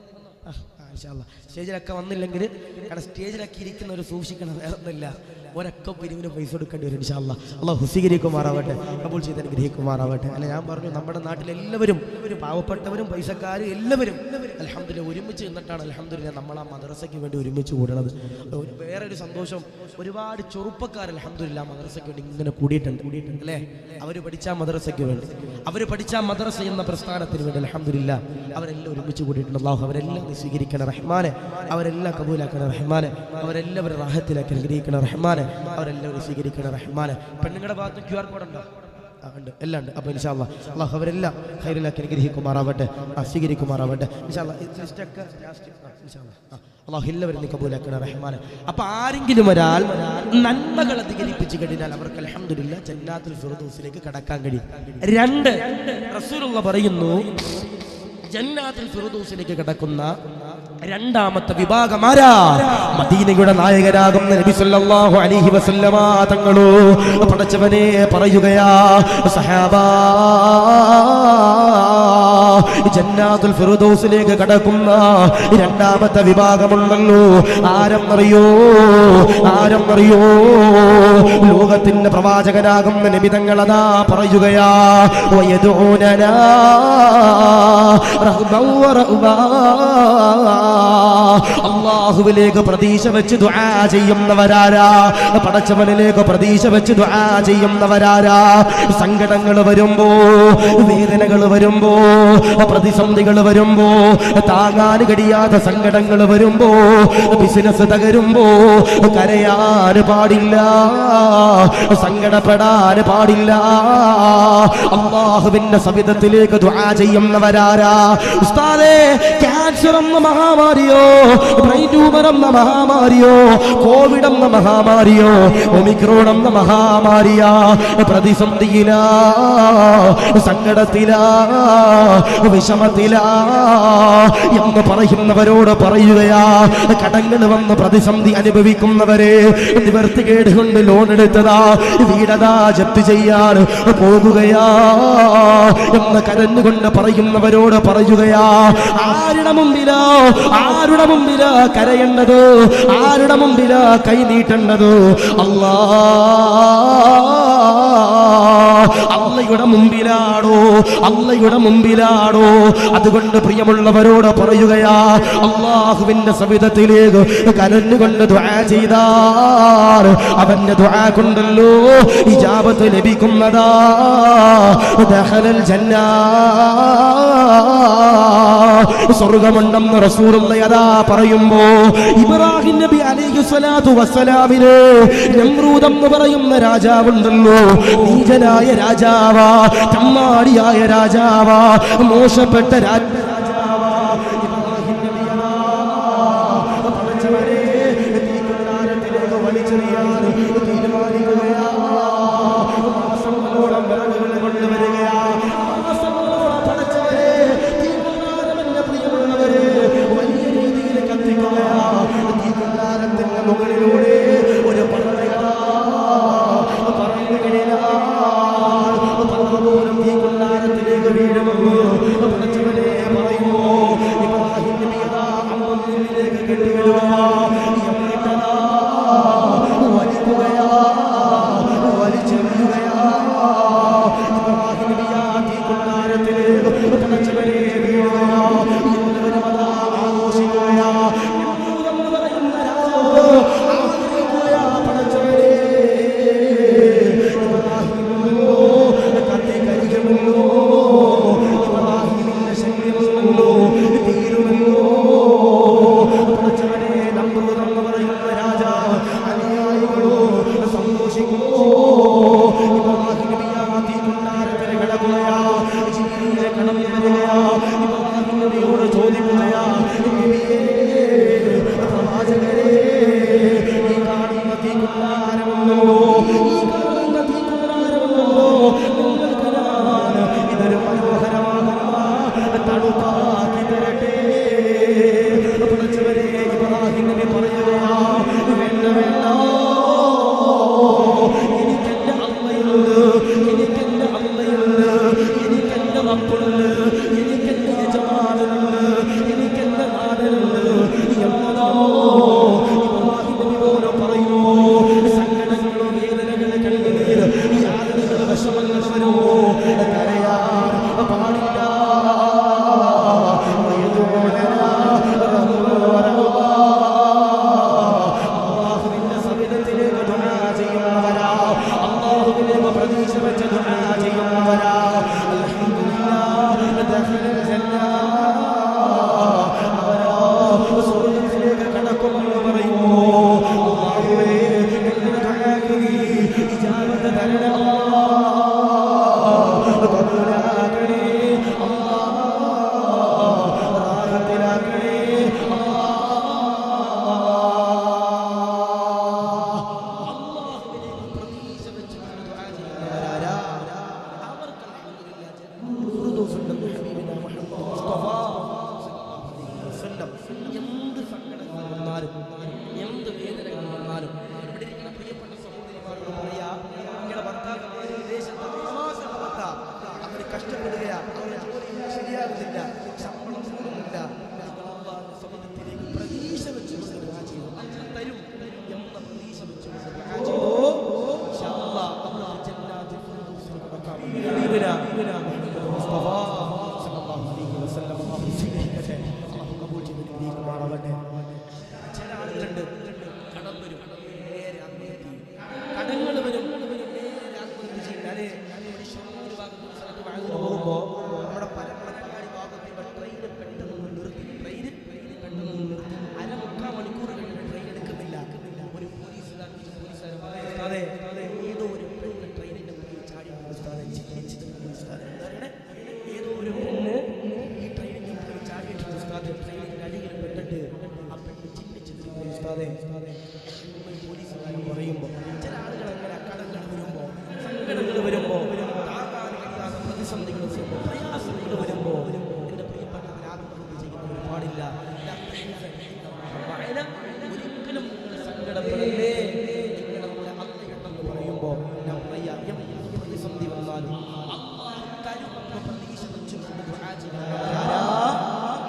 സ്റ്റേജിലൊക്കെ വന്നില്ലെങ്കിൽ, കാരണം സ്റ്റേജിലൊക്കെ ഇരിക്കുന്നവർ സൂക്ഷിക്കണം, വേറൊന്നുമില്ല, ഒരൊക്കെ പിരിവിന് പൈസ കൊടുക്കേണ്ടി വരും. ഇൻഷാ അല്ലാഹ് അല്ലാഹു സ്വീകരിക്കുമാറാവട്ടെ, കബൂൽ ചെയ്ത് അനുഗ്രഹിക്കുമാറാവട്ടെ. അല്ല ഞാൻ പറഞ്ഞു, നമ്മുടെ നാട്ടിലെല്ലാവരും പാവപ്പെട്ടവരും പൈസക്കാരും എല്ലാവരും അൽഹംദുലില്ലാ ഒരുമിച്ച് നിന്നിട്ടാണ് അൽഹംദുലില്ലാ നമ്മൾ ആ മദ്രസയ്ക്ക് വേണ്ടി ഒരുമിച്ച് കൂടുന്നത്. വേറൊരു സന്തോഷം, ഒരുപാട് ചെറുപ്പക്കാർ അൽഹംദുലില്ലാ മദ്രസയ്ക്ക് വേണ്ടി ഇങ്ങനെ കൂടിയിട്ടുണ്ട് അല്ലേ? അവർ പഠിച്ച മദ്രസയ്ക്ക് വേണ്ടി, അവർ പഠിച്ച മദ്രസ എന്ന പ്രസ്ഥാനത്തിന് വേണ്ടി അൽഹംദുലില്ലാ അവരെല്ലാം ഒരുമിച്ച് കൂടിയിട്ടുണ്ട്. അല്ലാഹു അവരെല്ലാം സ്വീകരിക്കണം റഹ്മാനെ, അവരെല്ലാം കബൂലാക്കണം റഹ്മാനെ, അവരെല്ലാവരും റാഹത്തിലാക്കി അനുഗ്രഹിക്കണം റഹ്മാനെ, അവരെല്ലാവരും സ്വീകരിക്കണം റഹ്മാനെ. പെണ്ണുങ്ങളുടെ ഭാഗത്ത് QR കോഡ് ഉണ്ടോ? ഉണ്ട്, എല്ലാം ഉണ്ട്. അപ്പൊ ഇൻഷാ അല്ലാഹ് അല്ലാഹു അവരെല്ലാം ഖൈറിലാക്കി അനുഗ്രഹിക്കുമാറാവട്ടെ, സ്വീകരിക്കുമാറാവട്ടെ ഇൻഷാ അല്ലാഹ്. ലിസ്റ്റൊക്കെ ഇൻഷാ അല്ലാഹ് അല്ലാഹു എല്ലാവരും കബൂലാക്കണം റഹ്മാനെ. അപ്പൊ ആരെങ്കിലും ഒരാൾ നന്മകൾ അധികരിപ്പിച്ചു കഴിഞ്ഞാൽ അവർക്ക് അൽഹംദുലില്ലാ ജന്നാത്തുൽ ഫിർദൗസിലേക്ക് കടക്കാൻ കഴിയും. 2 റസൂലുള്ളാഹി പറയുന്നു, ജന്നാത്തുൽ ഫിർദൗസിലേക്ക് കടക്കുന്ന രണ്ടാമത്തെ വിഭാഗം ആരാ? മദീനയുടെ നായകരാകുന്ന നബി സല്ലല്ലാഹു അലൈഹി വസല്ലമ തങ്ങളോ പടച്ചവനെ പറയുകയാ, സഹാബാ ജന്നാത്തുൽ ഫിർദൗസിലേക്ക് കടക്കുന്ന രണ്ടാമത്തെ വിഭാഗമുണ്ടല്ലോ, ആരെന്നറിയോ? ലോകത്തിന്റെ പ്രവാചകനാകുന്ന നബി തങ്ങളതാ പറയുകയാ, വയദൂനനാ റഹ്ബൻ വറഹ്ബാ, അല്ലാഹുവിലേക്ക് പ്രതീക്ഷ വെച്ച് ദുആ ചെയ്യുന്നവരാരാ? പടച്ചവനിലേക്ക് പ്രതീക്ഷ വെച്ച് ദുആ ചെയ്യുന്നവരാരാ? സങ്കടങ്ങൾ വരുമ്പോ, വേദനകൾ വരുമ്പോ, പ്രതിസന്ധികൾ വരുമ്പോ, താങ്ങാൻ കഴിയാത്ത സങ്കടങ്ങൾ വരുമ്പോ, ബിസിനസ് തകരുമ്പോ കരയാൻ പാടില്ല, സങ്കടപ്പെടാൻ പാടില്ല. അല്ലാഹുവിന്റെ സവിധത്തിലേക്ക് ദുആ ചെയ്യുന്നവരാരാ? ഉസ്താദേ, ക്യാൻസർ എന്ന മഹാമാരിയോ, ബ്രെയിൻ ട്യൂമർ എന്ന മഹാമാരിയോ, കോവിഡ് എന്ന മഹാമാരിയോ, ഒമിക്രോൺ എന്ന മഹാമാരിയാ, പ്രതിസന്ധിയിലാ, സങ്കടത്തിലാ, വിഷമത്തിലാ എന്ന് പറയുന്നവരോട് പറയുകയാ, കടങ്ങൾ വന്ന് പ്രതിസന്ധി അനുഭവിക്കുന്നവരെ, നിവർത്തികേട് കൊണ്ട് ലോൺ എടുത്തതാ, വീടതാ ജപ്തി ചെയ്യാൻ പോകുകയാ എന്ന് കരഞ്ഞുകൊണ്ട് പറയുന്നവരോട് പറയുകയാ, ആരുടെ മുമ്പിലാ കരയേണ്ടത്? ആരുടെ മുമ്പിലാ കൈ നീട്ടേണ്ടത്? അള്ളയുടെ മുമ്പിലാണോ? അതുകൊണ്ട് പ്രിയമുള്ളവരോട് പറയുകയാ, അല്ലാഹുവിന്റെ സവിധത്തിലേക്ക് കരഞ്ഞുകൊണ്ട് ദുആ ചെയ്താൽ അവന്റെ ദുആ കൊണ്ടല്ലോ ഇജാബത്ത് ലഭിക്കുന്നതാ. ദഖലൽ ജന്ന, സ്വർഗ്ഗമുണ്ടെന്ന് റസൂലുള്ളാഹി അതാ പറയുമ്പോ, ഇബ്രാഹിം നബി അലൈഹി സ്വലാത്തു വസ്സലാമിനെ നമ്രൂദ് എന്ന് പറയുന്ന രാജാവുണ്ടല്ലോ, നീചനായ രാജാവാ, തമ്മാടിയായ രാജാവാ, മോശപ്പെട്ട രാജാവാ, ഇബ്രാഹിം നബി പടച്ചവനെ തീക്കുണ്ടാരത്തിലേക്ക് വലിച്ചെറിയാൻ തീരുമാനിക്കുകയാ. മാസങ്ങളോളം വിറകുകൾ കൊണ്ടുവരികയാ, മാസങ്ങളോളം പടച്ചവനെ നബിയോട് ചോദിക്കുകയാ, പ്രവാചകരെ, ഈ കാണുന്ന തീക്കുണ്ടാരമല്ലോ, ഈ കാണുന്ന തീക്കുണ്ടാരമല്ലോ, നിങ്ങൾക്ക് ഞാൻ ഇതൊരു മനോഹരമാകുന്ന തണുപ്പാക്കി തരട്ടെ. പഠിച്ചവരെ, ഇബ്രാഹിം നബി പറയുകയാ, വേണ്ട വേണ്ട, എനിക്കെന്റെ അമ്മയുണ്ട്, എനിക്കെന്റെ അമ്മയുണ്ട്, എനിക്കെന്റെ മക്കളുണ്ട്, എനിക്കെന്റെ യജമാനുണ്ട്, എനിക്കെന്റെ നാടനുണ്ട്. എന്നോ ഇബ്രാഹിം നബി പോലും പറയുമോ, സങ്കടങ്ങളോ വേദനകൾ കണ്ണുനീർ യാതനകൾ വിഷമങ്ങൾ വരുമോ കരയാൻ പാടില്ല. അള്ളാഹുവിന്റെ സവിധത്തിലേക്ക് ദുആ ചെയ്യുന്നവരാ, അള്ളാഹുവിലേക്ക് പ്രതീക്ഷ വെച്ച് ദുആ ചെയ്യുന്നവരാ. അൽഹംദുലില്ലാഹ് ദഖലൽ ജന്ന, അവരാ സ്വർഗ്ഗത്തിലേക്ക് കടക്കുമെന്ന് പറയുമോ. അള്ളാഹുവേ, എന്റെ ദുആക്ക് നീ ഇജാബത്ത് തരണേ അല്ലാഹ്, ഖബൂലാക്കണേ അല്ലാഹ്, റാഹത്തിലാക്കണേ അല്ലാഹ്. പ്രതീക്ഷ വെച്ച് ദുആ ചെയ്യുന്നവരാരാ? അവർക്ക് അൽഹംദുലില്ലാഹ് ഫിർദൗസുണ്ടെന്ന് ഹബീബിനാ മുഹമ്മദ് മുസ്തഫ സല്ലല്ലാഹു അലൈഹി വസല്ലം. എന്ത് സങ്കടങ്ങൾ വന്നാലും, എന്ത് വേദനകൾ വന്നാലും, ഇവിടെ ഇരിക്കുന്ന പ്രിയപ്പെട്ട സഹോദരിമാരോട് പറയാ, നിങ്ങളുടെ ഭർത്താക്കന്മാർ വിദേശത്ത് അവർ കഷ്ടപ്പെടുകയാ, അവരുടെ ജോലി ശരിയാകുന്നില്ല, ശമ്പളം കൂടുന്നില്ല, അല്ലാഹുവിന്റെ സവിധത്തിലേക്ക് പ്രതീക്ഷ വെച്ചുകൊണ്ട് ദുആ ചെയ്തു, അല്ലാഹ് തരും എന്ന പ്രതീക്ഷ വെച്ചുകൊണ്ട് ദുആ ചെയ്തു. ഇൻഷാ അല്ലാഹ് അല്ലാഹു ജന്നാത്തുൽ ഫിർദൗസിൽ കടക്കാം. ഹബീബിനാ മുഹമ്മദ് മുസ്തഫ സല്ലല്ലാഹു അലൈഹി വസല്ലം അല്ലാഹു സ്വീകരിക്കട്ടെ, അല്ലാഹു കബൂൽ ചെയ്ത് അനുഗ്രഹിക്കുമാറാവട്ടെ. ചില ആളുകളുണ്ട്, കടം വരും നേരെ ആത്മഹത്യ ചെയ്യും, കടങ്ങൾ വരും നേരെ ആത്മഹത്യ ചെയ്യും. അല്ലേ, ഒരു ഭാഗത്ത് സ്ഥലത്ത് വാങ്ങുന്നു പോകുമ്പോ നമ്മുടെ പരമ്പരങ്ങാടി ഭാഗത്തിന്റെ ട്രെയിന് പെട്ടെന്ന് നിർത്തി, ട്രെയിന് പെട്ടെന്ന് നിർത്തി, അരമുക്കാൽ മണിക്കൂർ കഴിഞ്ഞിട്ട് ട്രെയിൻ എടുക്കുന്നില്ല. ഒരു പോലീസുകാരൻ ഉസ്താദേ, ഏതോ ഒരു പെണ്ണ് ട്രെയിനിന്റെ മുന്നിൽ ചാടി ഉസ്താദെ, ഏതോ ഒരു പെണ്ണ് ഈ ട്രെയിനിന്റെ മുന്നിൽ ചാടിയിട്ടുണ്ട് ഉസ്താദെ, ട്രെയിനിന്റെ അടിയിൽ പെട്ടിട്ട് ആ പെണ്ണ് ചിന്തിച്ചിട്ട് ഉസ്താദെ. പോലീസുകാരൻ പറയുമ്പോ ചില ആളുകൾ അങ്ങനെ കടങ്ങൾ വരുമ്പോ, സങ്കടങ്ങൾ വരുമ്പോ, താങ്ങാൻ കഴിയാത്ത പ്രതിസന്ധികൾ വരുമ്പോ, പ്രയാസങ്ങൾ വരുമ്പോ, എന്റെ പ്രിയപ്പെട്ടവർ ആത്മഹത്യ ചെയ്യുന്നവർ പാടില്ല. ഒരിക്കലും സങ്കടപ്പെടല്ലേ. നിങ്ങളുടെ അമ്മയുണ്ടെന്ന് പറയുമ്പോ ഞാൻ പറയാ, പ്രതിസന്ധി വന്നാലും അല്ലാഹു തരുമെന്ന പ്രതീക്ഷ വെച്ചുകൊണ്ട് ദുആ ചെയ്യുന്നവരാരാ?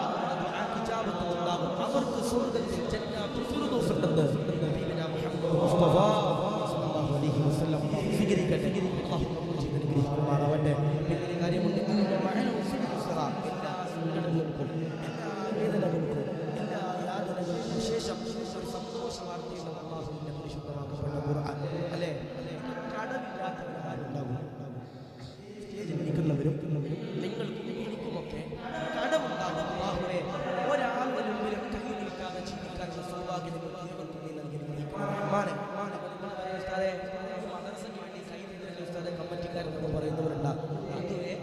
അവരുടെ ദുആക്ക് ഇജാബത്ത് ഉണ്ടാകും. അവർക്ക് സ്വർഗ്ഗത്തിൽ ജന്നാത്തുൽ ഫിർദൗസ് ഉണ്ടെന്ന് നബിയുനാ മുഹമ്മദ് മുസ്തഫ സല്ലല്ലാഹു അലൈഹി വസല്ലം സ്വീകരിക്കട്ടെ, അല്ലാഹു കബൂൽ ചെയ്ത് അനുഗ്രഹിക്കുമാറാവട്ടെ. പിന്നെ ഒരു കാര്യമുണ്ട്, എല്ലാ സങ്കടങ്ങൾക്കും, എല്ലാ വേദനകൾക്കും, എല്ലാ യാതനകൾക്കും ശേഷം ഒരു സന്തോഷ വാർത്തയുണ്ട് അല്ലാഹുവിന്റെ പരിശുദ്ധമാക്കപ്പെട്ട ഖുർആൻ. അല്ലേ, കടമില്ലാത്തവരാരുണ്ടാകും? സ്റ്റേജിൽ ഇരിക്കുന്നവരും നിങ്ങൾക്കും എനിക്കുമൊക്കെ കടമുണ്ടാകും. അല്ലാഹുവേ, ഒരാളുടെ മുമ്പിലും കൈ നീട്ടാതെ ജീവിക്കാനുള്ള സൗഭാഗ്യം നിങ്ങൾക്ക് നൽകി റഹ്മാനെ. മദ്രസയ്ക്ക് വേണ്ടി കൈ നീട്ടുന്ന ഉസ്താദെ കമ്മിറ്റിക്കാരെന്നൊക്കെ പറയുന്നവരുണ്ട്, അതുവേ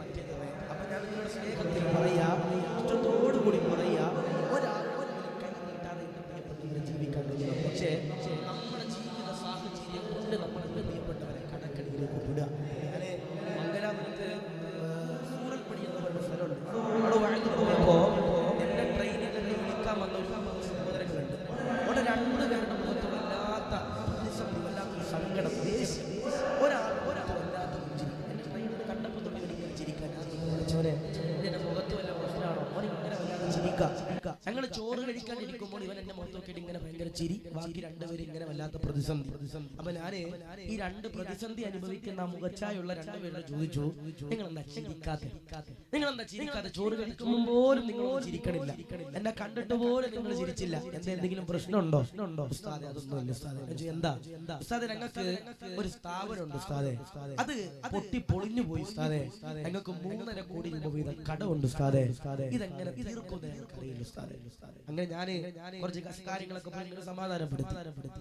മറ്റേതുവേ. അപ്പൊ ഞാൻ നിങ്ങളുടെ സ്നേഹത്തിൽ പറയാ, ഇഷ്ടത്തോടുകൂടി പറയാ, ഒരാളുടെ കൈ നീട്ടാതെ പ്രിയപ്പെട്ടവരെ ജീവിക്കാൻ കഴിയണം. പക്ഷേ നമ്മുടെ ജീവിത സാഹചര്യം കൊണ്ട് നമ്മൾ പ്രിയപ്പെട്ടവരെ കടക്കടിയിലേക്ക് വിടുക. ഞാന് മംഗലാപുരത്ത് സൂറൽപ്പടി എന്ന് പറയുന്ന സ്ഥലമുണ്ട്, അവിടെ വഴങ്ങി പോയപ്പോ എന്റെ ട്രെയിനിൽ തന്നെ വിളിക്കാൻ വന്ന ഒരു സഹോദരങ്ങളുണ്ട്. അവിടെ രണ്ടുപേരുടെ മുഖത്ത് വല്ലാത്ത പ്രതിസന്ധി, വല്ലാത്തൊരു സങ്കടം, ദേഷ്യം, ഒരാളുടെ വല്ലാത്ത ചിരി. എന്റെ ട്രെയിനിൽ കണ്ടപ്പോൾ തൊട്ട് എനിക്ക് ചിരിക്കാൻ വിളിച്ചവരെ, എന്റെ മുഖത്ത് വല്ല പ്രശ്നമാണോ, അവൻ ഇങ്ങനെ വല്ലാതെ ചിരിക്കാം. ഞങ്ങൾ ചോറ് കഴിക്കാണ്ടിരിക്കുമ്പോൾ ഇവൻ എന്റെ മുഖത്ത് നോക്കിയിട്ട് ഇങ്ങനെ ഭയങ്കര ചിരി, ബാക്കി രണ്ടുപേരും ഇങ്ങനെ വല്ലാത്ത പ്രതിസന്ധി. അപ്പൊ ഞാന് ഈ രണ്ട് പ്രതിസന്ധി അനുഭവിക്കുന്ന മുഖച്ചായുള്ള രണ്ടുപേരോട് ചോദിച്ചു, നിങ്ങളെന്താ ചിരിക്കാതെ? നിങ്ങളെന്താ ചിരിക്കാതെ? ചോറ് കഴിക്കുമ്പോൾ പോലും നിങ്ങൾ ചിരിക്കണില്ല, എന്നെ കണ്ടിട്ട് പോലും നിങ്ങൾ ചിരിച്ചില്ല, എന്തെങ്കിലും പ്രശ്നമുണ്ടോ? ഉസ്താദെ, അതൊന്നുമില്ല ഉസ്താദെ. എന്താ ഉസ്താദെ? ഞങ്ങൾക്ക് ഒരു സ്ഥാപനമുണ്ട് ഉസ്താദെ, അത് പൊട്ടി പൊളിഞ്ഞു പോയി ഉസ്താദെ, ഞങ്ങൾക്ക് 3.5 കോടി രൂപ വീതം കടമുണ്ട് ഉസ്താദെ, ഇതെങ്ങനെ തീർക്കും ഞങ്ങൾക്ക് അറിയില്ല ഉസ്താദെ. അങ്ങനെ ഞാൻ കുറച്ച് കാര്യങ്ങളൊക്കെ പറഞ്ഞ് സമാധാനപ്പെടുത്തി.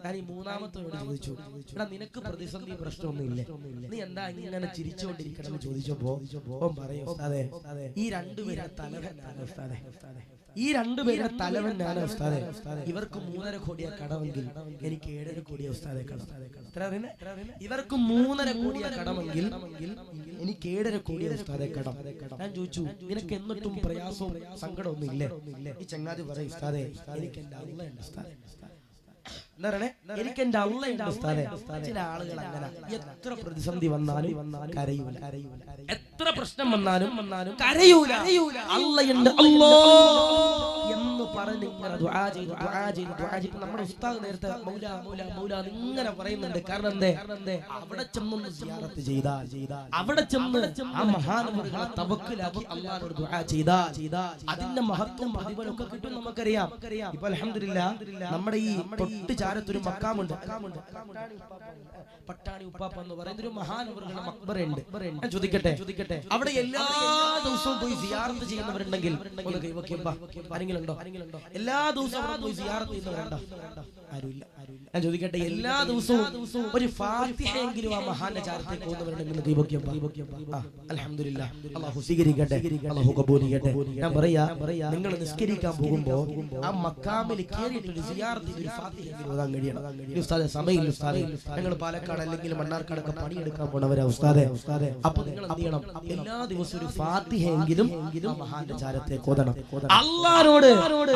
ഞാൻ ഈ മൂന്നാമത്തോട് ചോദിച്ചു, എടാ നിനക്ക് പ്രതിസന്ധി പ്രശ്നമൊന്നുമില്ലേ, നീ എന്താ ഇങ്ങനെ ചിരിച്ചുകൊണ്ടിരിക്കണം എന്ന് ചോദിച്ചപ്പോ പറയും, ഉസ്താദേ ഈ രണ്ടുപേരുടെ തലവൻ ഞാനാ ഉസ്താദേ, ഈ രണ്ടുപേരുടെ തലവൻ ഞാനാ ഉസ്താദേ. ഇവർക്ക് 3.5 കോടിയാ കടമെങ്കിൽ എനിക്ക് 7.5 കോടിയാ ഉസ്താദേ കടം. ഇവർക്ക് 3.5 കോടിയാ കടമെങ്കിൽ എനിക്ക് 7.5 കോടിയാ ഉസ്താദേ കടം. ഞാൻ ചോദിച്ചു, നിനക്ക് എന്നിട്ടും പ്രയാസവും സങ്കടമൊന്നും ഇല്ലേ? ഈ ചങ്ങാതി പറയും, ഉസ്താദേ എനിക്ക് എന്റെ അള്ളയുണ്ട് ഉസ്താദേ, എന്താ പറയണേ, എനിക്ക് എന്റെ അള്ളയുണ്ട് ഉസ്താദേ. ചില ആളുകൾ അങ്ങനെ എത്ര പ്രതിസന്ധി വന്നാലും കരയൂല, എത്ര പ്രശ്നം വന്നാലും കരയൂല. അള്ളയുണ്ട് അല്ലാ എന്ന് പറഞ്ഞ് ഇങ്ങനെ ദുആ ചെയ്ത് നമ്മുടെ ഉസ്താദ് നേരത്തെ മൗലാ മൗലാ മൗലാ ഇങ്ങനെ പറയുന്നുണ്ട്. കാരണം എന്തേ, അവിടെ ചെന്നൊന്ന് സിയാറത്ത് ചെയ്താൽ, അവിടെ ചെന്ന് ആ മഹാനവറുകളെ തവക്കുലാക്കി അല്ലാഹുവോട് ദുആ ചെയ്താൽ അതിന്റെ മഹത്വം പ്രതിഫലമൊക്കെ കിട്ടും നമുക്കറിയാം. ഇപ്പൊ അൽഹംദുലില്ലാ നമ്മുടെ ഈ തൊട്ട് ചാരത്തൊരു മക്കാമുണ്ട്, പട്ടാണി ഉപ്പാപ്പ എന്ന് പറയുന്ന ഒരു മഹാനവറുകളുടെ മക്ബറയുണ്ട്. ഞാൻ ചോദിക്കട്ടെ, അവിടെ എല്ലാ ദിവസവും പോയി സിയാറത്ത് ചെയ്യുന്നവരുണ്ടെങ്കിൽ ഒന്ന് കൈവയ്ക്കുമ്പോ ആരെങ്കിലും ഉണ്ടോ? എല്ലാ ദിവസവും അവിടെ പോയി സിയാറത്ത് ചെയ്യുന്നവരുണ്ടോ? ആരുമില്ല. ഞാൻ ചോദിക്കട്ടെ, എല്ലാ ദിവസവും ഒരു ഫാത്തിഹയെങ്കിലും ആ മഹാന്റെ ചാരത്തേക്ക് പോകുന്നവരുണ്ടെങ്കിൽ കൈവയ്ക്കുമ്പോ അൽഹംദുലില്ലാ അല്ലാഹു സ്വീകരിക്കട്ടെ, അല്ലാഹു കബൂൽ ചെയ്യട്ടെ. ഞാൻ പറയാ, നിങ്ങൾ നിസ്കരിക്കാൻ പോകുമ്പോ ആ മക്കാമിൽ കേറിയിട്ട് ഒരു സിയാറത്ത് ഒരു ഫാത്തിഹയെങ്കിലും ഓതാൻ കഴിയണം. ഉസ്താദേ സമയമില്ല ഉസ്താദേ, ഞങ്ങൾ പാലക്കാട് അല്ലെങ്കിൽ മണ്ണാർക്കാടൊക്കെ പണിയെടുക്കാൻ പോണവരാ ഉസ്താദേ. അപ്പൊ നിങ്ങൾ എന്ത് ചെയ്യണം, എല്ലാ ദിവസവും ഒരു ഫാത്തിഹയെങ്കിലും ആ മഹാന്റെ ചാരത്തേക്ക് ഓതണം. അല്ലാഹുവോട്